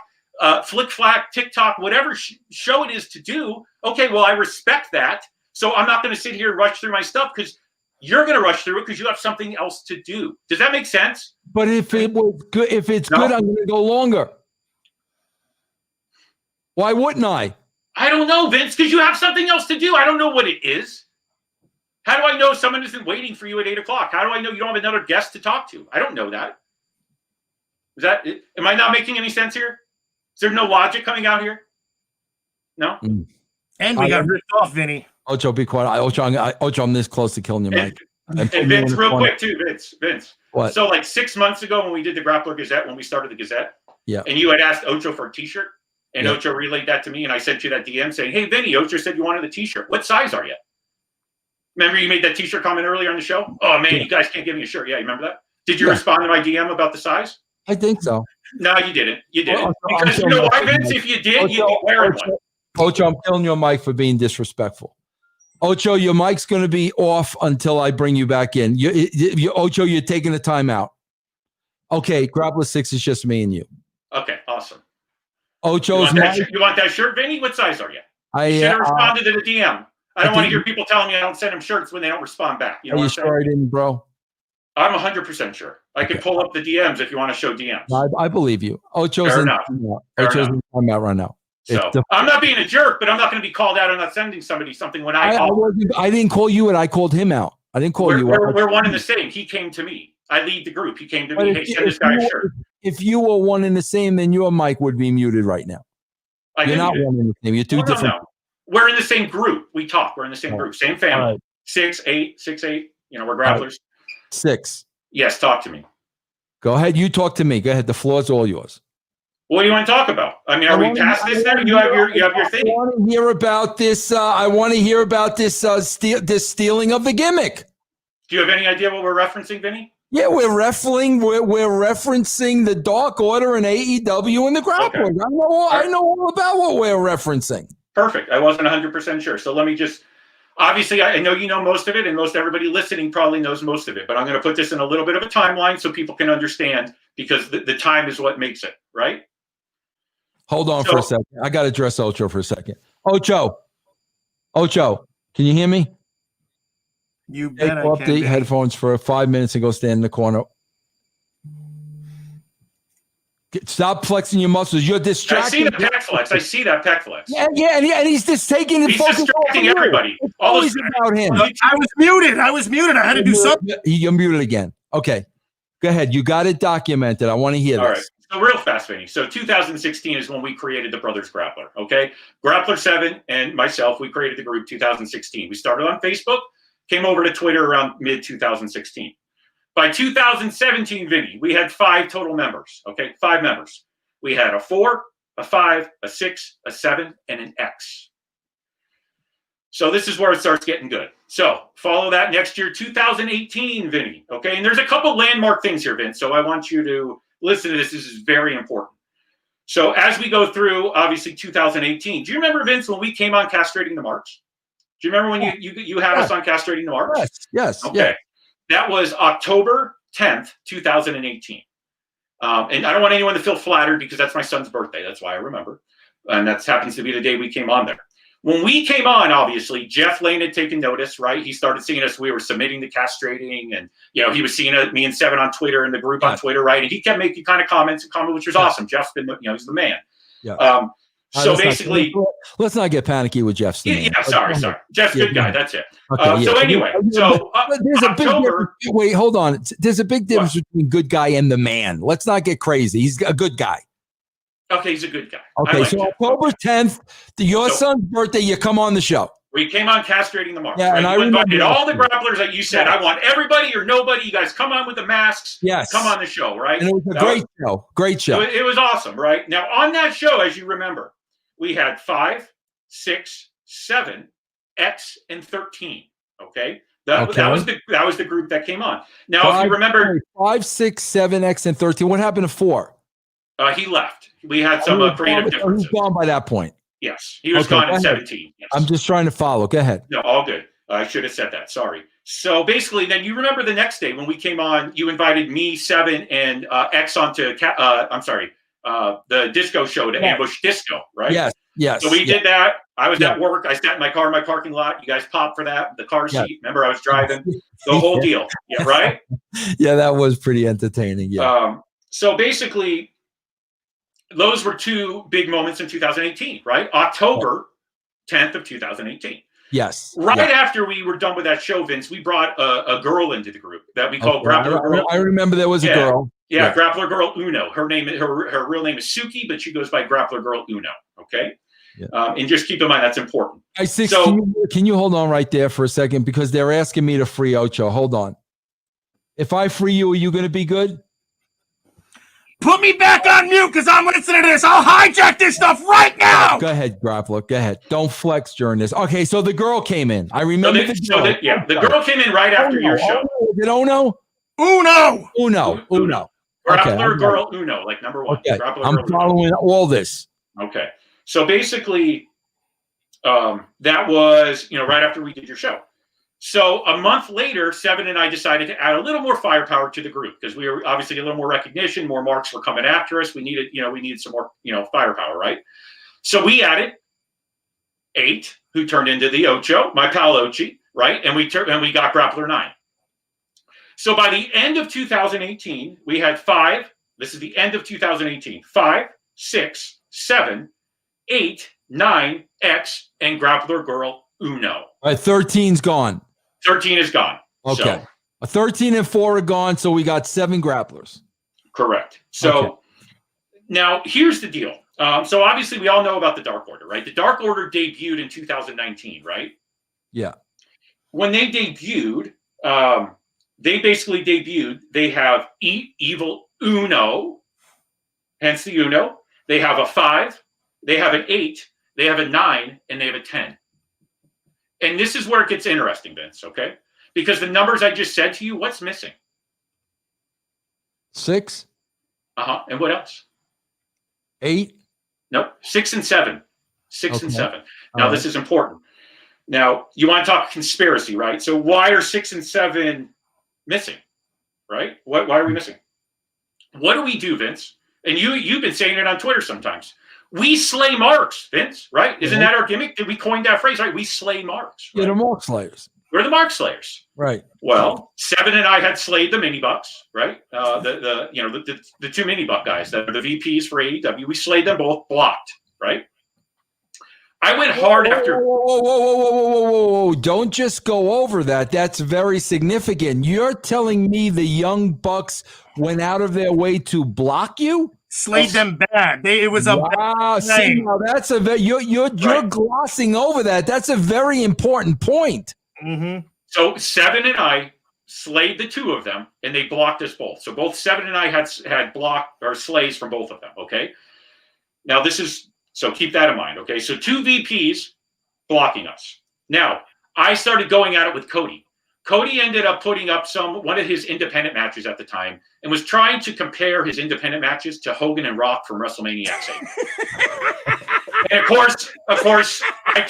G: flick flack, TikTok, whatever show it is to do, okay, well, I respect that. So I'm not going to sit here and rush through my stuff because you're going to rush through it because you have something else to do. Does that make sense?
B: But if it was good, if it's good, I'm going to go longer. Why wouldn't I?
G: I don't know, Vince, because you have something else to do. I don't know what it is. How do I know someone isn't waiting for you at 8 o'clock? How do I know you don't have another guest to talk to? I don't know that. Am I not making any sense here? Is there no logic coming out here? No?
A: And we got ripped off, Vinny.
B: Ocho, be quiet. Ocho, I'm this close to killing you, Mike.
G: And Vince, real quick, too, Vince.
B: What?
G: So, like 6 months ago when we did the Grappler Gazette, when we started the Gazette, and you had asked Ocho for a T-shirt, and Ocho relayed that to me, and I sent you that DM saying, hey, Vinny, Ocho said you wanted a T-shirt. What size are you? Remember you made that T-shirt comment earlier on the show? Oh, man, you guys can't give me a shirt. Yeah, you remember that? Did you respond to my DM about the size?
B: I think so.
G: No, you didn't. You didn't. Because you know why, Vince? If you did, you'd be wearing one.
B: Ocho, I'm killing your mic for being disrespectful. Ocho, your mic's going to be off until I bring you back in. Ocho, you're taking a timeout. Okay, Grappler Six is just me and you.
G: Okay, awesome.
B: Ocho's
G: you want that shirt, Vinny? What size are you? You should have responded to the DM. I don't want to hear people telling me I don't send them shirts when they don't respond back. You know
B: are you sure I didn't, bro?
G: I'm 100% sure. I can pull up the DMs if you want to show DMs.
B: I believe you. Ocho's in timeout right now.
G: So I'm not being a jerk, but I'm not going to be called out on not sending somebody something when I
B: didn't call you and I called him out. I didn't call you.
G: We're one and the same. He came to me. I lead the group. He came to me. Hey, send this guy a shirt.
B: If you were one and the same, then your mic would be muted right now. You're not one and the same. You're two different.
G: No. We're in the same group. We talk. We're in the same group. Same family. Right. 6, 8. You know, we're grapplers.
B: Right. 6.
G: Yes, talk to me.
B: Go ahead. You talk to me. Go ahead. The floor's all yours.
G: What do you want to talk about? I mean, are we past this now? You have your thing.
B: I want to hear about this. I want to hear about this this stealing of the gimmick.
G: Do you have any idea what we're referencing, Vinny?
B: Yeah, we're referencing the Dark Order and AEW and the Grappler. Okay. I know all about what we're referencing.
G: Perfect. I wasn't 100% sure. So let me just, obviously, I know you know most of it, and most everybody listening probably knows most of it, but I'm going to put this in a little bit of a timeline so people can understand, because the time is what makes it, right?
B: Hold on for a second. I got to address Ocho for a second. Ocho, can you hear me?
A: You bet.
B: Take off the headphones for 5 minutes and go stand in the corner. Stop flexing your muscles. You're distracting.
G: I see the pec flex.
B: Yeah, and he's just taking it.
G: He's distracting everybody.
B: All this about him.
A: I was muted. I had to do something.
B: You're muted again. Okay. Go ahead. You got it documented. I want to hear this.
G: All right. So real fast, Vinny. So 2016 is when we created the Brothers Grappler, okay? Grappler 7 and myself, we created the group 2016. We started on Facebook, came over to Twitter around mid-2016. By 2017, Vinny, we had 5 total members, okay? 5 members. We had a 4, a 5, a 6, a 7, and an X. So this is where it starts getting good. So follow that next year, 2018, Vinny, okay? And there's a couple landmark things here, Vince, so I want you to listen to this. This is very important. So as we go through, obviously, 2018, do you remember, Vince, when we came on Castrating the Marks? Do you remember when you had us on Castrating the Marks?
B: Yes.
G: Okay.
B: Yes.
G: That was October 10th, 2018. And I don't want anyone to feel flattered because that's my son's birthday. That's why I remember. And that happens to be the day we came on there. When we came on, obviously, Jeff Lane had taken notice, right? He started seeing us. We were submitting to castrating, and he was seeing me and Seven on Twitter and the group on Twitter, right? And he kept making kind of comments, which was awesome. Jeff's been, he's the man.
B: Yeah.
G: So basically,
B: let's not get panicky with Jeff's the man.
G: Yeah, sorry. Jeff's a good guy. That's it. Okay, so anyway,
B: there's a big difference. Wait, hold on. There's a big difference between good guy and the man. Let's not get crazy. He's a good guy.
G: Okay, he's a good guy.
B: Okay, so Jeff. October 10th, your son's birthday, you come on the show.
G: We came on Castrating the Marks.
B: Yeah,
G: right?
B: and
G: I invited all the grapplers that you said, I want everybody or nobody. You guys come on with the masks.
B: Yes.
G: Come on the show, right?
B: And it was a great show. Great show.
G: It was awesome, right? Now, on that show, as you remember, we had 5, 6, 7, X, and 13. Okay? That was the group that came on. Now, if you remember
B: 5, 6, 7, X, and 13. What happened to 4?
G: He left. We had some creative differences.
B: He was gone by that point.
G: Yes, he was
B: Okay,
G: gone
B: go
G: in
B: ahead.
G: 17. Yes.
B: I'm just trying to follow. Go ahead.
G: No, all good. I should have said that. Sorry. So basically, then you remember the next day when we came on, you invited me, Seven, and X onto the disco show to ambush disco, right?
B: Yes.
G: So we did that. I was at work. I sat in my car in my parking lot. You guys popped for that. The car seat. Remember, I was driving. The whole deal. Yeah, right?
B: Yeah, that was pretty entertaining. Yeah.
G: So basically, those were two big moments in 2018, right? October 10th of 2018.
B: Yes.
G: Right after we were done with that show, Vince, we brought a girl into the group that we call Grappler Girl.
B: I remember there was a girl.
G: Yeah, Grappler Girl Uno. Her real name is Suki, but she goes by Grappler Girl Uno. Okay. Yeah. And just keep in mind that's important.
B: Can you hold on right there for a second, because they're asking me to free Ocho. Hold on. If I free you, are you going to be good?
A: Put me back on mute because I'm listening to this. I'll hijack this stuff right now.
B: Go ahead, Grappler. Go ahead. Don't flex during this. Okay, so the girl came in. I remember
G: the girl came in right after your show.
B: Is it Uno?
G: Uno. Grappler Girl Uno, like number one.
B: Okay. I'm following all this.
G: Okay. So basically, that was right after we did your show. So a month later, Seven and I decided to add a little more firepower to the group because we were obviously a little more recognition, more marks were coming after us. We needed some more, firepower, right? So we added 8, who turned into the Ocho, my pal Ochi, right? And we got Grappler 9. So by the end of 2018, we had 5. This is the end of 2018. 5, 6, 7, 8, 9, X, and Grappler Girl Uno.
B: All right, 13's gone.
G: 13 is gone.
B: Okay. 13 and 4 are gone, so we got 7 grapplers.
G: Correct. So now here's the deal. So obviously we all know about the Dark Order, right? The Dark Order debuted in 2019, right?
B: Yeah.
G: When they debuted, they have Evil Uno, hence the Uno. They have a 5, they have an 8, they have a 9, and they have a 10. And this is where it gets interesting, Vince, okay? Because the numbers I just said to you, what's missing?
B: 6.
G: And what else?
B: 8.
G: Nope. 6 and 7. 6 and 7. Now, this is important. Now, you want to talk conspiracy, right? So why are 6 and 7 missing, right? Why are we missing? What do we do, Vince? And you've been saying it on Twitter sometimes. We slay marks, Vince, right? Isn't that our gimmick? Did we coin that phrase, right? We slay marks. Right?
B: Yeah, the mark slayers.
G: We're the mark slayers.
B: Right.
G: Well, Seven and I had slayed the mini bucks, right? The 2 mini buck guys that are the VPs for AEW. We slayed them both, blocked, right? I went hard after.
B: Whoa. Don't just go over that. That's very significant. You're telling me the Young Bucks went out of their way to block you?
A: Slayed them bad. It was a
B: wow. See, now that's you're glossing over that. That's a very important point.
A: Mm-hmm.
G: So Seven and I slayed the 2 of them, and they blocked us both. So both Seven and I had blocked or slays from both of them. Okay. Now so keep that in mind. Okay. So 2 VPs blocking us. Now I started going at it with Cody. Cody ended up putting up one of his independent matches at the time and was trying to compare his independent matches to Hogan and Rock from WrestleMania X8. And of course, I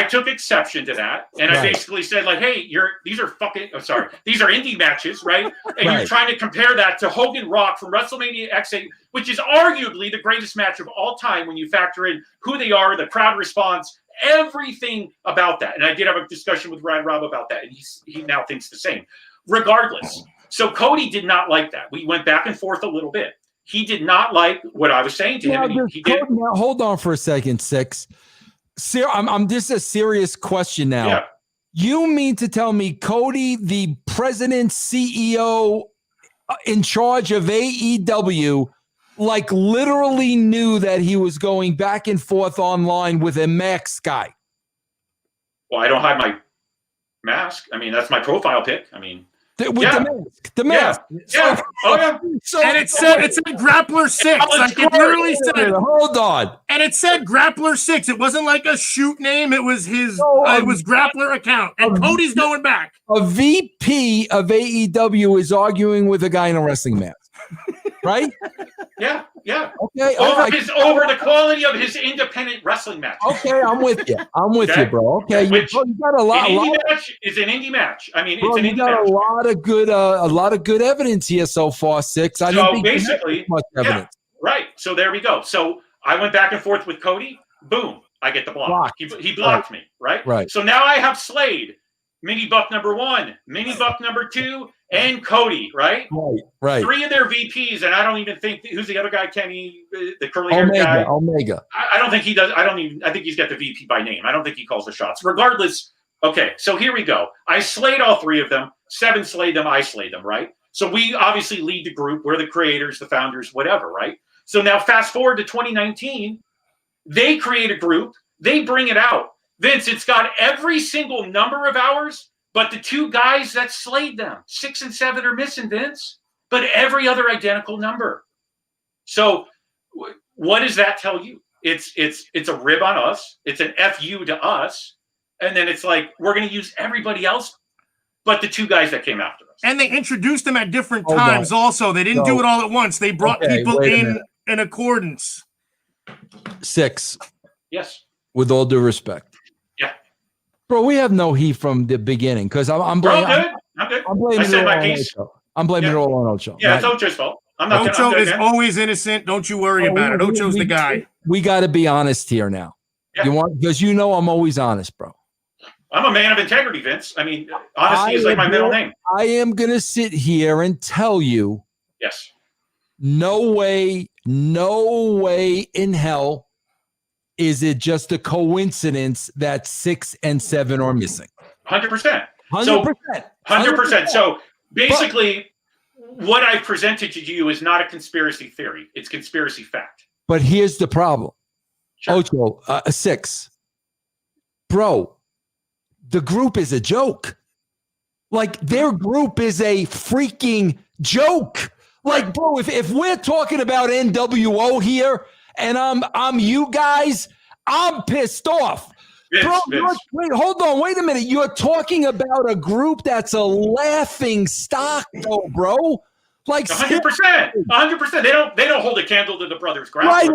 G: took exception to that, and I basically said, like, hey, these are indie matches, right? And you're trying to compare that to Hogan Rock from WrestleMania X8, which is arguably the greatest match of all time when you factor in who they are, the crowd response, everything about that. And I did have a discussion with Rad Rob about that, and he now thinks the same. Regardless, so Cody did not like that. We went back and forth a little bit. He did not like what I was saying to him.
B: Now, hold on for a second, Six. This is a serious question now.
G: Yeah.
B: You mean to tell me Cody, the president, CEO in charge of AEW, like literally knew that he was going back and forth online with a mask guy?
G: Well, I don't hide my mask. I mean, that's my profile pic. I mean,
B: the mask.
G: Yeah.
A: And it said Grappler 6. Like it literally said.
B: Hold on.
A: And it said Grappler 6. It wasn't like a shoot name. It was his. It was Grappler account. And Cody's going back.
B: A VP of AEW is arguing with a guy in a wrestling mask, right?
G: Yeah. Yeah.
B: Okay.
G: Over the quality of his independent wrestling match.
B: Okay, I'm with you. I'm with you, bro. Okay,
G: Which
B: you got a lot.
G: match is an indie match. I mean,
B: Bro,
G: it's an
B: you
G: indie
B: got
G: match.
B: a lot of good evidence here so far, Six. I didn't think
G: basically,
B: you had much evidence.
G: Right. So there we go. So I went back and forth with Cody. Boom. I get the block. He blocked me. Right.
B: Right.
G: So now I have Slade, Mini Buck number 1, Mini Buck number 2, and Cody. Right.
B: Right.
G: 3 of their VPs, and I don't even think who's the other guy. Kenny, the curly haired guy.
B: Omega.
G: I don't think he does. I think he's got the VP by name. I don't think he calls the shots. Regardless. Okay. So here we go. I slayed all 3 of them. 7 slayed them. I slayed them. Right. So we obviously lead the group. We're the creators, the founders, whatever. Right. So now fast forward to 2019, they create a group, they bring it out. Vince, it's got every single number of hours, but the 2 guys that slayed them, 6 and 7 are missing, Vince, but every other identical number. So what does that tell you? It's a rib on us. It's an FU to us. And then it's like, we're going to use everybody else, but the 2 guys that came after us.
A: And they introduced them at different times also. They didn't do it all at once. They brought people in accordance.
B: 6.
G: Yes.
B: With all due respect.
G: Yeah.
B: Bro, we have no heat from the beginning because I'm blaming.
G: I'm good.
B: I'm blaming
G: I said my
B: it
G: piece.
B: all on Ocho. I'm blaming it all on Ocho.
G: Yeah, it's Ocho's fault.
A: Ocho is always innocent. Don't you worry about it. Ocho's the guy.
B: We got to be honest here now.
G: Yeah.
B: You want because I'm always honest, bro.
G: I'm a man of integrity, Vince. I mean, honesty is like my middle name.
B: I am gonna sit here and tell you.
G: Yes.
B: No way in hell is it just a coincidence that 6 and 7 are missing.
G: 100%.
B: 100%.
G: 100%. So basically, what I've presented to you is not a conspiracy theory. It's conspiracy fact.
B: But here's the problem.
G: Sure.
B: Ocho, 6. Bro, the group is a joke. Like, their group is a freaking joke. Like, bro, if we're talking about NWO here and I'm you guys, I'm pissed off. Bro, wait, hold on. Wait a minute. You're talking about a group that's a laughing stock, though, bro. Like
G: 100%. 100%. They don't hold a candle to the brothers. Grappler.
B: Right.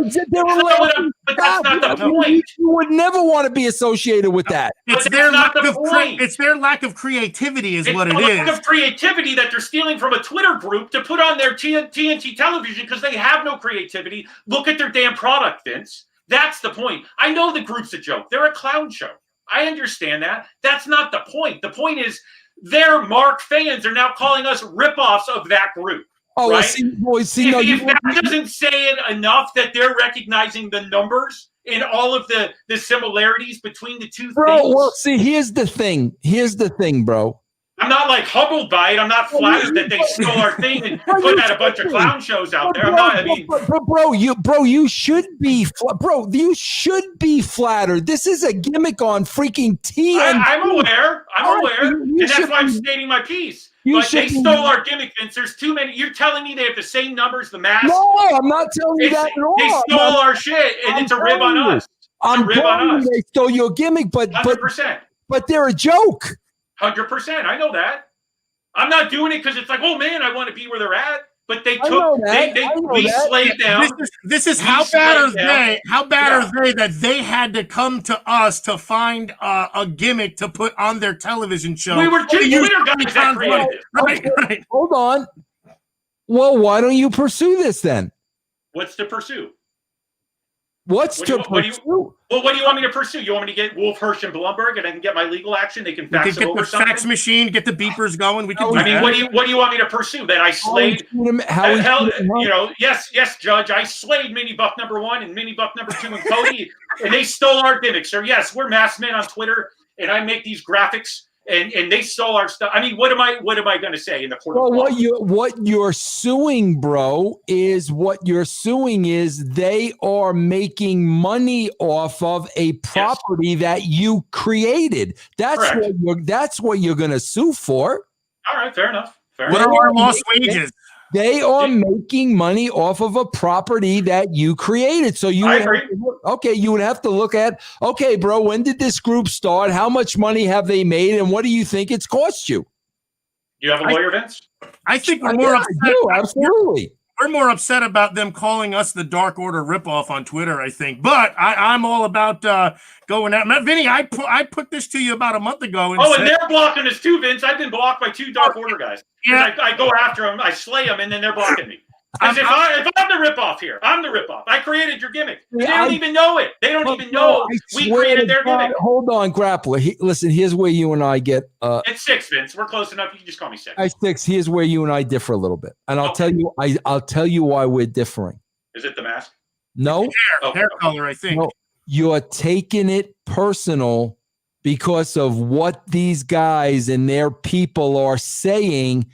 G: But that's not the point.
B: You would never want to be associated with that.
A: It's their lack of it's their lack of creativity is what it is.
G: Lack of creativity that they're stealing from a Twitter group to put on their TNT television because they have no creativity. Look at their damn product, Vince. That's the point. I know the group's a joke. They're a clown show. I understand that. That's not the point. The point is their Mark fans are now calling us ripoffs of that group.
B: Oh,
G: right?
B: If
G: that doesn't say it enough that they're recognizing the numbers and all of the similarities between the two things.
B: Well, see, here's the thing, bro.
G: I'm not like humbled by it. I'm not flattered that they stole our thing and put out a bunch of clown shows out there. I'm not. I mean,
B: you should be, you should be flattered. This is a gimmick on freaking TNT.
G: I'm aware, and that's why I'm stating my piece. But they stole our gimmick, Vince. There's too many. You're telling me they have the same numbers, the mask?
B: No, I'm not telling you that at all.
G: They stole our shit, and it's a rib on us.
B: I'm telling you they stole your gimmick, but
G: 100%.
B: But they're a joke.
G: 100%. I know that. I'm not doing it because it's like, oh man, I want to be where they're at. But they slayed them.
A: This is how bad are they? How bad are they that they had to come to us to find a gimmick to put on their television show?
G: We were two Twitter guys that created it.
A: Right.
B: Hold on. Well, why don't you pursue this then?
G: What's to pursue?
B: What do you
G: want me to pursue? You want me to get Wolf, Hirsch, and Blumberg, and I can get my legal action? They can fax it over
A: the
G: something.
A: Fax machine, get the beepers going. We can.
G: What do you want me to pursue? That I slayed? Yes, Judge. I slayed Mini Buck number 1 and Mini Buck number 2 and Cody, and they stole our gimmicks. Or yes, we're masked men on Twitter, and I make these graphics. And they stole our stuff. I mean, what am I going to say in the court of law?
B: What you're suing, bro, is they are making money off of a property that you created. That's what you're going to sue for.
G: All right, fair enough.
A: What are our lost wages?
B: They are making money off of a property that you created. So you would have to look at, okay, bro, when did this group start? How much money have they made? And what do you think it's cost you?
G: You have a lawyer, Vince?
A: I think we're more upset.
B: Absolutely.
A: We're more upset about them calling us the Dark Order ripoff on Twitter, I think. But I'm all about going at Vinny. I put this to you about a month ago. And
G: and they're blocking us too, Vince. I've been blocked by 2 Dark Order guys.
A: Yeah.
G: I go after them, I slay them, and then they're blocking me. Because if I'm the ripoff here, I'm the ripoff. I created your gimmick. They don't even know it. They don't even know we created their gimmick.
B: Hold on, Grappler. Listen, here's where you and I get.
G: It's 6, Vince. We're close enough. You can just call me 6.
B: 6. Here's where you and I differ a little bit, and I'll tell you. I'll tell you why we're differing.
G: Is it the mask?
B: No,
A: hair color. I think.
B: No, you're taking it personal because of what these guys and their people are saying.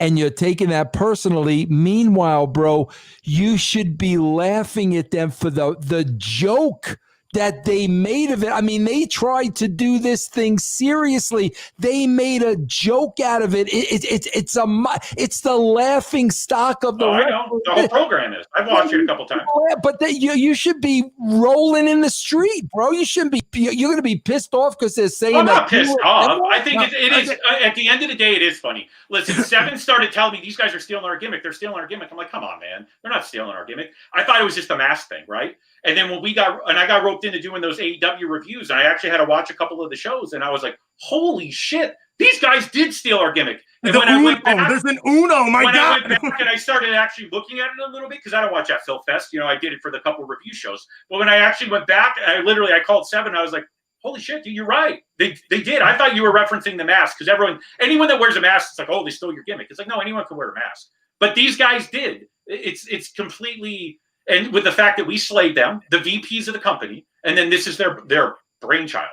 B: And you're taking that personally. Meanwhile, bro, you should be laughing at them for the joke that they made of it. I mean, they tried to do this thing seriously. They made a joke out of it. It's the laughing stock of the.
G: I know the whole program is. I've watched it a couple times.
B: But you should be rolling in the street, bro. You shouldn't be. You're going to be pissed off because they're saying.
G: I'm not pissed off. I think it is. At the end of the day, it is funny. Listen, 7 started telling me these guys are stealing our gimmick. They're stealing our gimmick. I'm like, come on, man. They're not stealing our gimmick. I thought it was just a mask thing, right? And then when I got roped into doing those AEW reviews, and I actually had to watch a couple of the shows, and I was like, holy shit, these guys did steal our gimmick. And when I went back,
A: there's an Uno, my God.
G: I went back and I started actually looking at it a little bit, because I don't watch that Phil Fest. I did it for the couple review shows. But when I actually went back, I called 7, I was like, holy shit, dude, you're right. They did. I thought you were referencing the mask, because anyone that wears a mask, it's like, oh, they stole your gimmick. It's like, no, anyone can wear a mask. But these guys did. It's completely... And with the fact that we slayed them, the VPs of the company, and then this is their brainchild,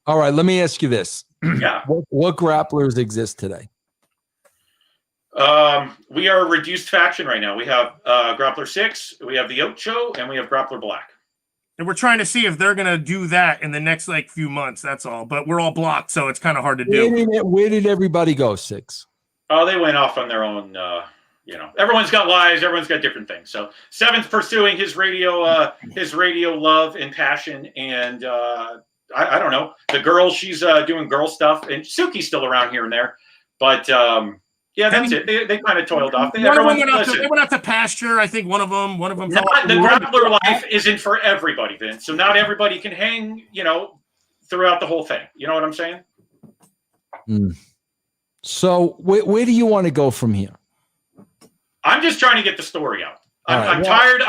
B: All right, let me ask you this.
G: Yeah.
B: What grapplers exist today?
G: We are a reduced faction right now. We have Grappler 6, we have the Ocho, and we have Grappler Black.
A: And we're trying to see if they're going to do that in the next few months. That's all. But we're all blocked, so it's kind of hard to do.
B: Where did everybody go, 6?
G: Oh, they went off on their own. Everyone's got lives. Everyone's got different things. So 7's pursuing his radio love and passion. And I don't know. The girl, she's doing girl stuff. And Suki's still around here and there. But yeah, that's it. They kind of toiled off. They went
A: out to pasture. I think one of them.
G: The grappler life isn't for everybody, Vince. So not everybody can hang, throughout the whole thing. You know what I'm saying?
B: So where do you want to go from here?
G: I'm just trying to get the story out. I'm tired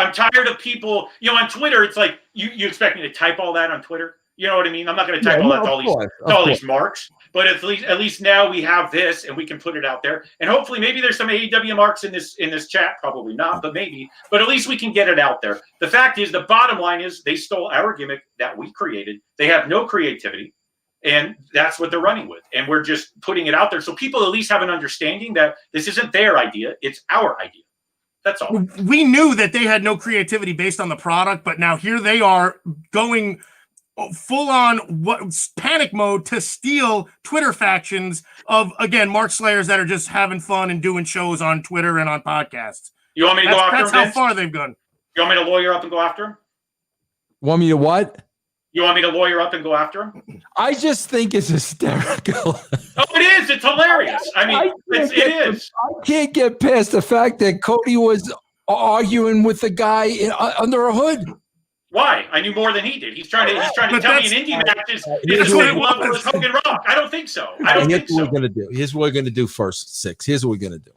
G: of people, on Twitter. It's like, you expect me to type all that on Twitter? You know what I mean? I'm not going to type all that to all these marks, but at least now we have this and we can put it out there. And hopefully maybe there's some AEW marks in this chat. Probably not, but maybe. But at least we can get it out there. The fact is, the bottom line is they stole our gimmick that we created. They have no creativity. And that's what they're running with. And we're just putting it out there so people at least have an understanding that this isn't their idea. It's our idea. That's all.
A: We knew that they had no creativity based on the product, but now here they are going full on panic mode to steal Twitter factions of, again, Mark Slayers that are just having fun and doing shows on Twitter and on podcasts.
G: You want me to go after them?
A: That's how far they've gone.
G: You want me to lawyer up and go after them?
B: Want me to what?
G: You want me to lawyer up and go after him?
B: I just think it's hysterical.
G: Oh, it is. It's hilarious. I mean, it is.
B: I can't get past the fact that Cody was arguing with the guy under a hood.
G: Why? I knew more than he did. He's trying to tell me in indie matches it's the same level as Hogan Rock. I don't think so.
B: Here's what we're gonna do. Here's what we're gonna do first, 6. Here's what we're gonna do.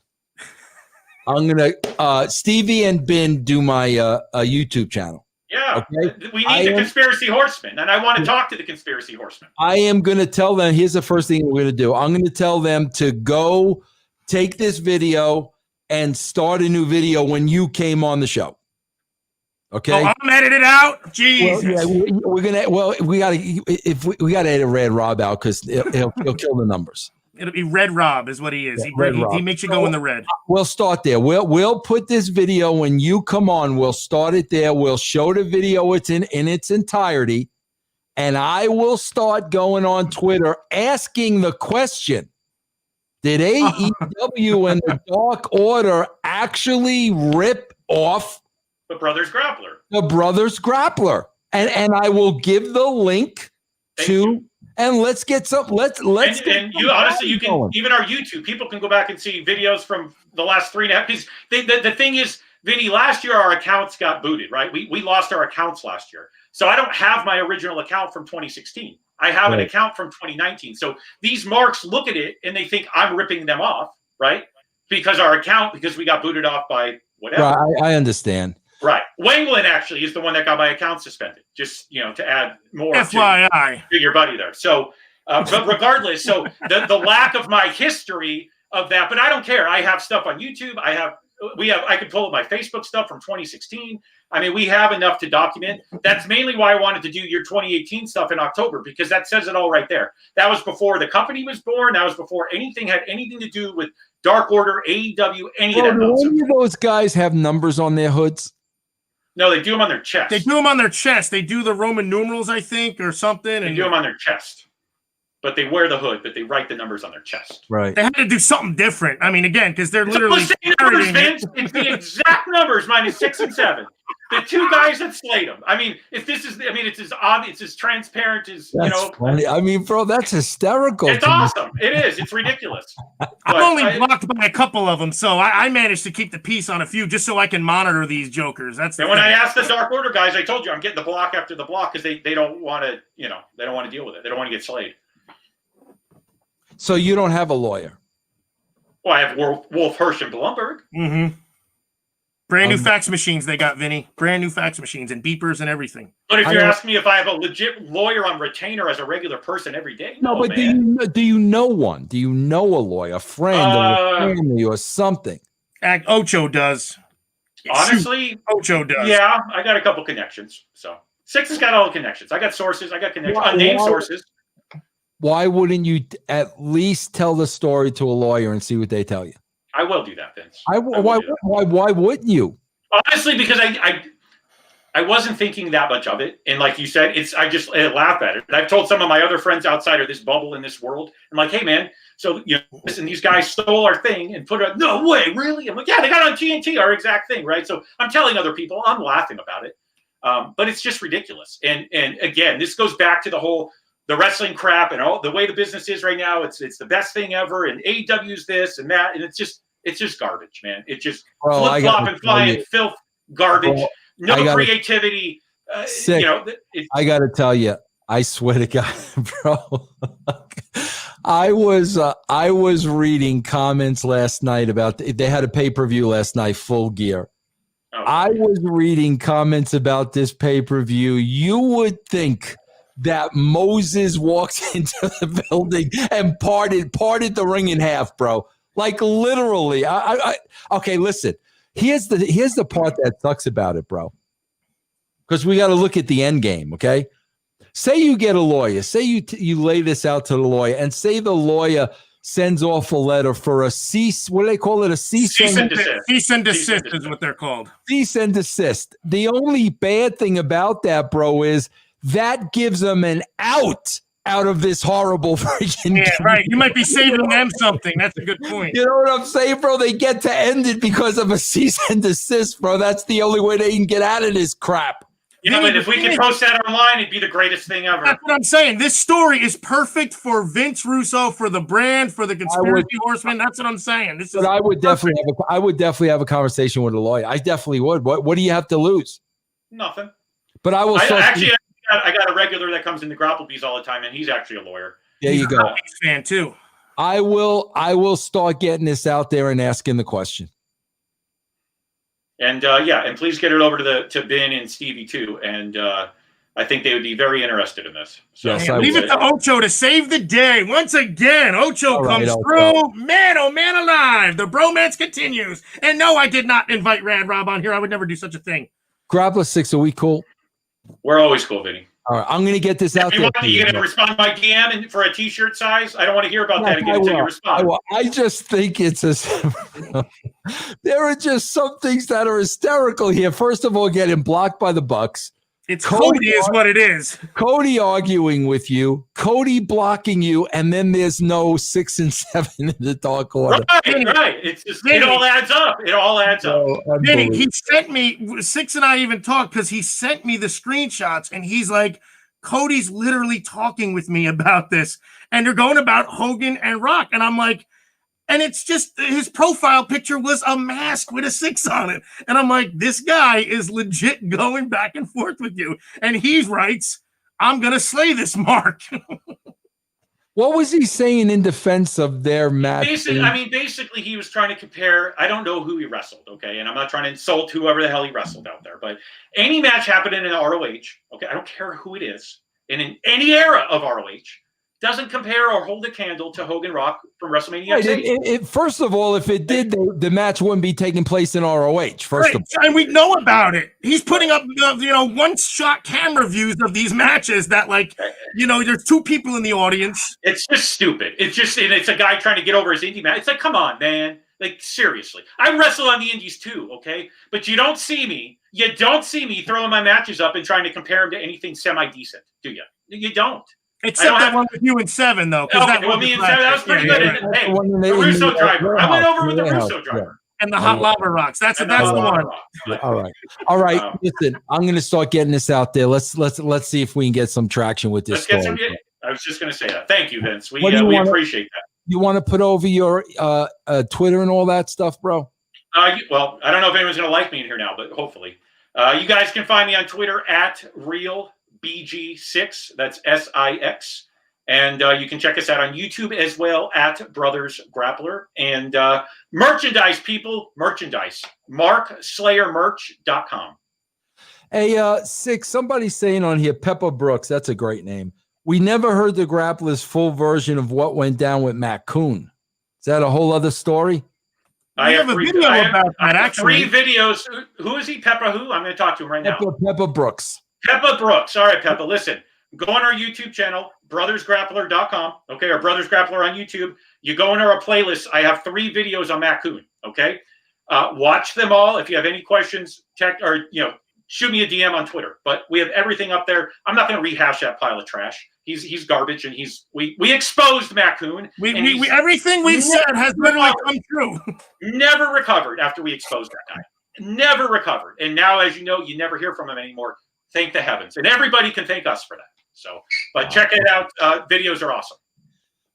B: I'm gonna Stevie and Ben do my YouTube channel.
G: Yeah, okay. We need the conspiracy horsemen, and I want to talk to the conspiracy horsemen.
B: I am going to tell them, here's the first thing we're going to do. I'm going to tell them to go take this video and start a new video when you came on the show. Okay?
A: Oh, I'm edited out? Jesus.
B: Well, yeah, we're going to, we got to edit Rad Rob out because he'll kill the numbers.
A: It'll be Red Rob is what he is. Yeah, he makes you go in the red.
B: We'll start there. We'll put this video when you come on. We'll start it there. We'll show the video in its entirety. And I will start going on Twitter asking the question, did AEW and the Dark Order actually rip off
G: the Brothers Grappler?
B: The Brothers Grappler. And I will give the link to and let's get some. Let's
G: and you honestly, you can going. Even our YouTube people can go back and see videos from the last 3.5. Because the thing is, Vinny, last year our accounts got booted, right? We lost our accounts last year, so I don't have my original account from 2016. I have an account from 2019. So these marks look at it and they think I'm ripping them off, right? Because we got booted off by whatever.
B: Right, I understand.
G: Right. Wangland actually is the one that got my account suspended, just, to add more
A: FYI.
G: to your buddy there. So, but regardless, so the lack of my history of that, but I don't care. I have stuff on YouTube. I could pull up my Facebook stuff from 2016. I mean, we have enough to document. That's mainly why I wanted to do your 2018 stuff in October, because that says it all right there. That was before the company was born. That was before anything had anything to do with Dark Order, AEW, any of that nonsense.
B: Do any of those guys have numbers on their hoods?
G: No, they do them on their chest.
A: They do them on their chest. They do the Roman numerals, I think, or something.
G: They do them on their chest. But they wear the hood, but they write the numbers on their chest.
B: Right.
A: They had to do something different. I mean, again, because they're literally
G: the same numbers, Vince. It's the exact numbers minus 6 and 7. The two guys that slayed them. I mean, it's as obvious, it's as transparent as,
B: that's funny. I mean, bro, that's hysterical.
G: It's awesome. It is. It's ridiculous.
A: I'm only blocked by a couple of them, so I managed to keep the peace on a few just so I can monitor these jokers.
G: And when I asked the Dark Order guys, I told you I'm getting the block after the block because they don't want to, they don't want to deal with it. They don't want to get slayed.
B: So you don't have a lawyer?
G: Well, I have Wolf Hirsch and Blumberg.
A: Mm-hmm. Brand new fax machines they got, Vinny. Brand new fax machines and beepers and everything.
G: But if you're asking me if I have a legit lawyer on retainer as a regular person every day,
B: no, but do you know one? Do you know a lawyer, a friend, or a family, or something?
A: Ocho does.
G: Honestly,
A: Ocho does.
G: Yeah, I got a couple connections. So Six has got all the connections. I got sources. I got connections. Unnamed sources.
B: Why wouldn't you at least tell the story to a lawyer and see what they tell you?
G: I will do that, Vince.
B: Why wouldn't you?
G: Honestly, because I wasn't thinking that much of it, and like you said, I laugh at it. And I've told some of my other friends outside of this bubble in this world, I'm like, hey man, so listen, these guys stole our thing and put it. No way, really? I'm like, yeah, they got it on TNT, our exact thing, right? So I'm telling other people, I'm laughing about it, but it's just ridiculous. And again, this goes back to the wrestling crap and all the way the business is right now. It's the best thing ever, and AEW's this and that, and it's just garbage, man. It's just flip flop and flying filth, garbage, no creativity.
B: I got to tell you, I swear to God, bro. I was reading comments last night about they had a pay-per-view last night, Full Gear. Oh. I was reading comments about this pay-per-view. You would think that Moses walked into the building and parted the ring in half, bro. Like literally. Okay, listen. Here's the part that sucks about it, bro. Because we got to look at the end game, okay? Say you get a lawyer. Say you lay this out to the lawyer, and say the lawyer sends off a letter for a cease. What do they call it? A cease and desist.
A: Cease and desist is what they're called.
B: Cease and desist. The only bad thing about that, bro, is that gives them an out of this horrible freaking
A: game. Right. You might be saving them something. That's a good point.
B: You know what I'm saying, bro? They get to end it because of a cease and desist, bro. That's the only way they can get out of this crap.
G: Yeah, but if we could post that online, it'd be the greatest thing ever.
A: That's what I'm saying. This story is perfect for Vince Russo, for the brand, for the conspiracy horseman. That's what I'm saying.
B: I would definitely have a conversation with a lawyer. I definitely would. What do you have to lose?
G: Nothing.
B: But I will.
G: I got a regular that comes in the Grapplebees all the time, and he's actually a lawyer.
B: There you go.
A: Fan too.
B: I will start getting this out there and asking the question.
G: And and please get it over to Ben and Stevie too. And I think they would be very interested in this. So
B: yes,
A: leave it to Ocho to save the day. Once again, Ocho comes through. Man, oh man alive. The bromance continues. And no, I did not invite Rad Rob on here. I would never do such a thing.
B: Grappler Six, are we cool?
G: We're always cool, Vinny.
B: All right, I'm going to get this out there.
G: You going to respond by DM for a T-shirt size? I don't want to hear about that again until you respond.
B: I just think there are just some things that are hysterical here. First of all, getting blocked by the Bucks.
A: It's Cody is what it is.
B: Cody arguing with you, Cody blocking you, and then there's no 6 and 7 in the Dark Order.
G: Right. It's just, it all adds up. It all adds up.
A: Vinny, he sent me, Six and I even talked because he sent me the screenshots, and he's like, Cody's literally talking with me about this, and they're going about Hogan and Rock, and I'm like, and it's just his profile picture was a mask with a 6 on it, and I'm like, this guy is legit going back and forth with you, and he writes, I'm gonna slay this Mark.
B: What was he saying in defense of their match?
G: Basically, he was trying to compare. I don't know who he wrestled, okay? And I'm not trying to insult whoever the hell he wrestled out there, but any match happening in ROH, okay? I don't care who it is, and in any era of ROH, doesn't compare or hold a candle to Hogan Rock from WrestleMania.
B: Right, first of all, if it did, the match wouldn't be taking place in ROH. First of all,
A: and we know about it. He's putting up, one-shot camera views of these matches that, there's 2 people in the audience.
G: It's just stupid. It's a guy trying to get over his indie match. It's like, come on, man. Like, seriously. I wrestle on the indies too, okay? But you don't see me throwing my matches up and trying to compare them to anything semi-decent, do you? You don't.
A: Except that one with you and 7, though.
G: Okay, that was pretty good. Hey, the Russo driver. I went over with the Russo driver.
A: And the hot lava rocks. That's the one.
B: All right. Listen, I'm going to start getting this out there. Let's see if we can get some traction with this.
G: I was just going to say that. Thank you, Vince. We appreciate that.
B: You want to put over your Twitter and all that stuff, bro?
G: Well, I don't know if anyone's going to like me in here now, but hopefully. You guys can find me on Twitter at RealBG6. That's SIX. And you can check us out on YouTube as well at Brothers Grappler. And merchandise, people, merchandise. MarkSlayerMerch.com.
B: Hey, Six, somebody's saying on here, Pepper Brooks, that's a great name. We never heard the Grappler's full version of what went down with Matt Coon. Is that a whole other story?
A: I have a video about that, actually.
G: 3 videos. Who is he? Pepper who? I'm going to talk to him right now.
B: Pepper Brooks.
G: Pepper Brooks. All right, Pepper, listen. Go on our YouTube channel, brothersgrappler.com, okay, or Brothers Grappler on YouTube. You go into our playlist. I have 3 videos on Matt Coon, okay? Watch them all. If you have any questions, shoot me a DM on Twitter. But we have everything up there. I'm not going to rehash that pile of trash. He's garbage, and we exposed Matt Coon.
A: We everything we've said has literally come true.
G: Never recovered after we exposed that guy. Never recovered. And now, as you know, you never hear from him anymore. Thank the heavens. And everybody can thank us for that. So, but check it out. Videos are awesome.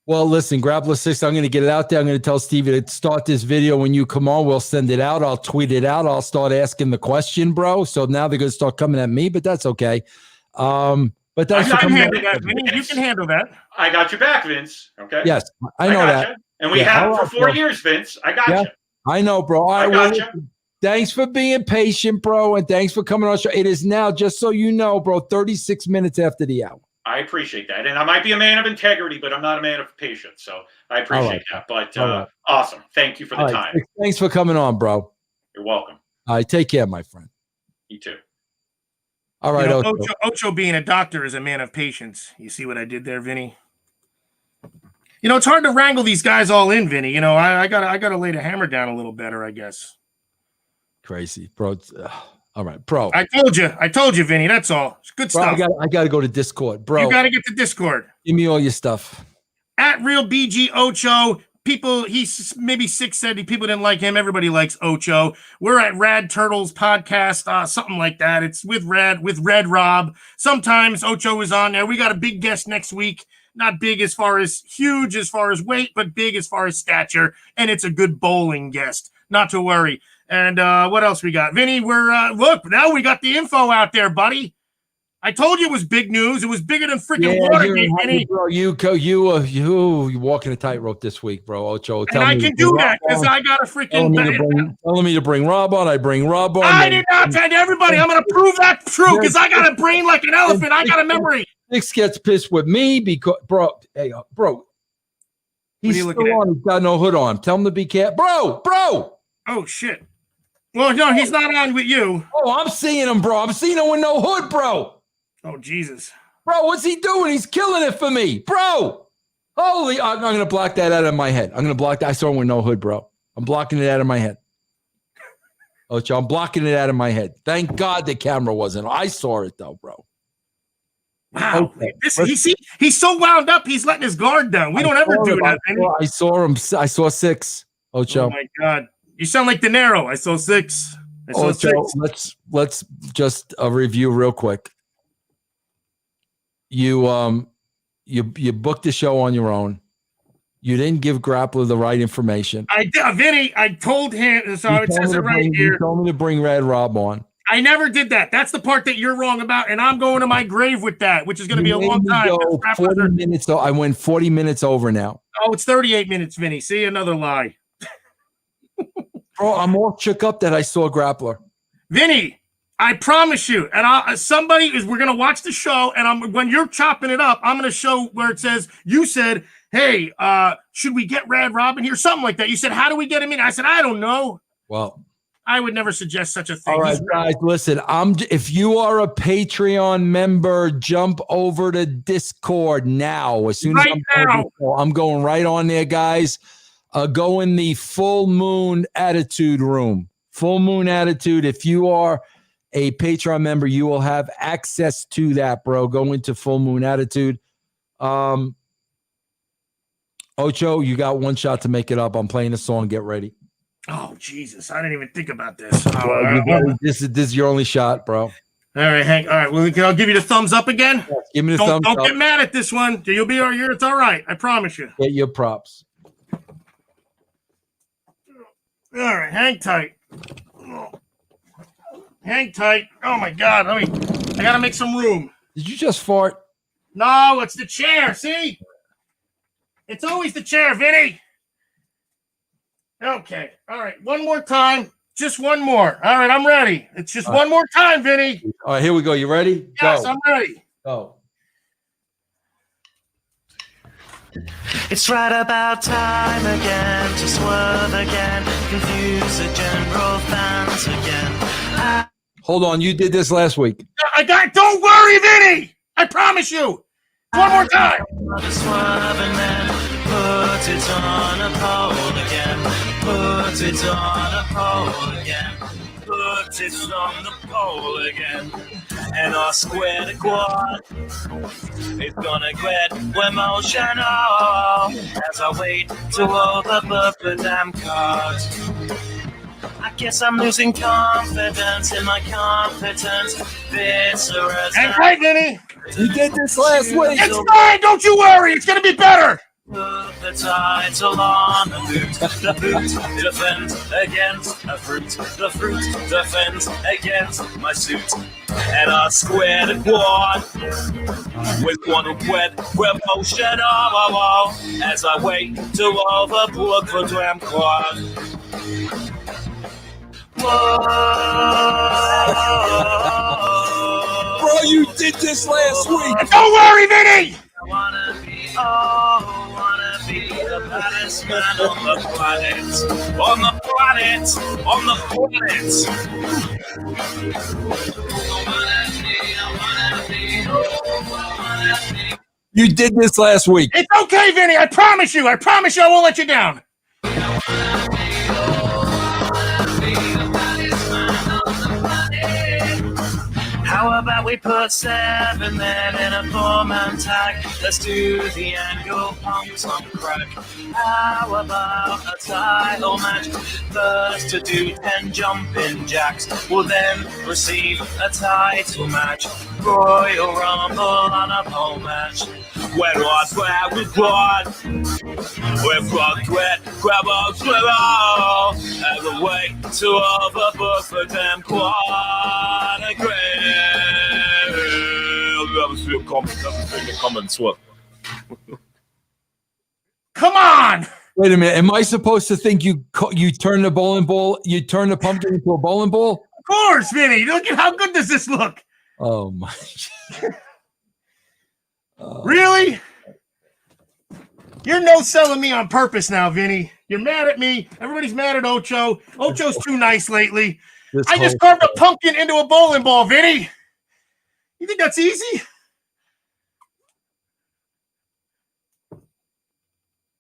B: Well, listen, Grappler Six, I'm going to get it out there. I'm going to tell Stevie to start this video when you come on. We'll send it out. I'll tweet it out. I'll start asking the question, bro. So now they're going to start coming at me, but that's okay. But that's
A: you can handle that.
G: I got your back, Vince. Okay.
B: Yes, I know that.
G: You. And we have for 4 years, Vince. I got you.
B: I know, bro.
G: I got you.
B: Thanks for being patient, bro, and thanks for coming on the show. It is now, just so you know, bro, 36 minutes after the hour.
G: I appreciate that. And I might be a man of integrity, but I'm not a man of patience. So I appreciate that. But awesome. Thank you for the time.
B: Thanks for coming on, bro.
G: You're welcome.
B: All right. Take care, my friend.
G: You too.
B: All right.
A: Ocho being a doctor is a man of patience. You see what I did there, Vinny? It's hard to wrangle these guys all in, Vinny. I gotta lay the hammer down a little better, I guess.
B: Crazy, bro. All right, bro.
A: I told you, Vinny. That's all. It's good stuff.
B: I got to go to Discord, bro.
A: You got to get to Discord.
B: Give me all your stuff.
A: At RealBG Ocho. People, maybe Six said people didn't like him. Everybody likes Ocho. We're at Rad Turtles Podcast, something like that. It's with Rad Rob. Sometimes Ocho is on there. We got a big guest next week. Not big as far as huge as far as weight, but big as far as stature. And it's a good bowling guest. Not to worry. And what else we got? Vinny, look, now we got the info out there, buddy. I told you it was big news. It was bigger than freaking Watergate, Vinny. Bro, you walking a tightrope this week, bro. Ocho, and I can do that because I got a freaking...
B: Telling me to bring Rob on. I bring Rob on.
A: I did not tell everybody. I'm going to prove that true because I got a brain like an elephant. I got a memory.
B: Six gets pissed with me because, bro, he's still on. He's got no hood on. Tell him to be careful. Bro.
A: Oh, shit. Well, no, he's not on with you.
B: Oh, I'm seeing him, bro. I'm seeing him with no hood, bro.
A: Oh, Jesus.
B: Bro, what's he doing? He's killing it for me. Bro. Holy, I'm going to block that out of my head. I'm going to block that. I saw him with no hood, bro. I'm blocking it out of my head. Ocho, I'm blocking it out of my head. Thank God the camera wasn't. I saw it, though, bro.
A: Wow. Okay. He's so wound up, he's letting his guard down. We don't ever do that.
B: I saw him. I saw Six. Ocho.
A: Oh, my God. You sound like De Niro. I saw Six.
B: Let's just review real quick. you booked the show on your own. You didn't give Grappler the right information.
A: Vinny, I told him, so it says it right here.
B: You told me to bring Rad Rob on.
A: I never did that. That's the part that you're wrong about, and I'm going to my grave with that, which is going to be a long time.
B: 40 minutes. So I went 40 minutes over now.
A: Oh, it's 38 minutes, Vinny. See, another lie.
B: Bro, I'm all shook up that I saw Grappler.
A: Vinny, I promise you, and we're going to watch the show, and when you're chopping it up, I'm going to show where it says, you said, hey, should we get Rad Rob in here? Something like that. You said, how do we get him in? I said, I don't know.
B: Well,
A: I would never suggest such a thing.
B: All right, guys, listen, if you are a Patreon member, jump over to Discord now. As soon as I'm going right on there, guys. Go in the Full Moon Attitude room. Full Moon Attitude. If you are a Patreon member, you will have access to that, bro. Go into Full Moon Attitude. Ocho, you got one shot to make it up. I'm playing a song. Get ready.
A: Oh, Jesus. I didn't even think about this.
B: This is your only shot, bro.
A: All right, Hank. All right. Well, I'll give you the thumbs up again.
B: Yeah, give me the thumbs up.
A: Don't get mad at this one. You'll be all right. It's all right. I promise you.
B: Get your props.
A: All right. Hang tight. Hang tight. Oh, my God. I got to make some room.
B: Did you just fart?
A: No, it's the chair. See? It's always the chair, Vinny. Okay. All right. One more time. Just one more. All right. I'm ready. It's just one more time, Vinny.
B: All right. Here we go. You ready?
A: Yes,
B: go.
A: I'm ready.
B: Go.
C: It's right about time again to swerve again, confuse the general fans again.
B: Hold on. You did this last week.
A: Don't worry, Vinny. I promise you. One more time.
C: Swerve and then put it on a pole again. Put it on a pole again. Put it on the pole again. And our square to quad is gonna get emotional as I wait to overbook the damn card. I guess I'm losing confidence in my competence.
A: Hang tight, Vinny.
B: You did this last week.
A: It's fine. Don't you worry. It's gonna be better.
C: Put the title on the boot. The boot defends against a fruit. The fruit defends against my suit. And I square the quad with one wet motion as I wait to overbook the damn quad. Whoa.
B: Bro, you did this last week.
A: Don't worry, Vinny.
C: I wanna be the baddest man on the planet. On the planet. On the planet.
B: You did this last week.
A: It's okay, Vinny. I promise you. I promise you I won't let you down.
C: How about we put 7 men in a 4-man tag? Let's do the angle pump some crack. How about a title match? First to do 10 jumping jacks will then receive a title match. Royal Rumble on a pole match. When what's where we quad with rock wet, grab a swivel as a way to overbook the damn quad again.
A: Come on.
B: Wait a minute. Am I supposed to think you turn the bowling ball? You turn the pumpkin into a bowling ball?
A: Of course, Vinny. Look at how good does this look.
B: Oh my!
A: Really? You're no-selling me on purpose now, Vinny. You're mad at me. Everybody's mad at Ocho. Ocho's too nice lately. I just carved a pumpkin into a bowling ball, Vinny. You think that's easy?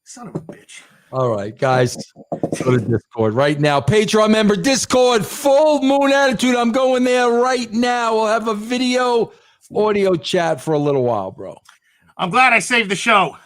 A: Son of a bitch.
B: All right, guys. Go to Discord right now. Patreon member Discord, Full Moon Attitude. I'm going there right now. We'll have a audio chat for a little while, bro.
A: I'm glad I saved the show.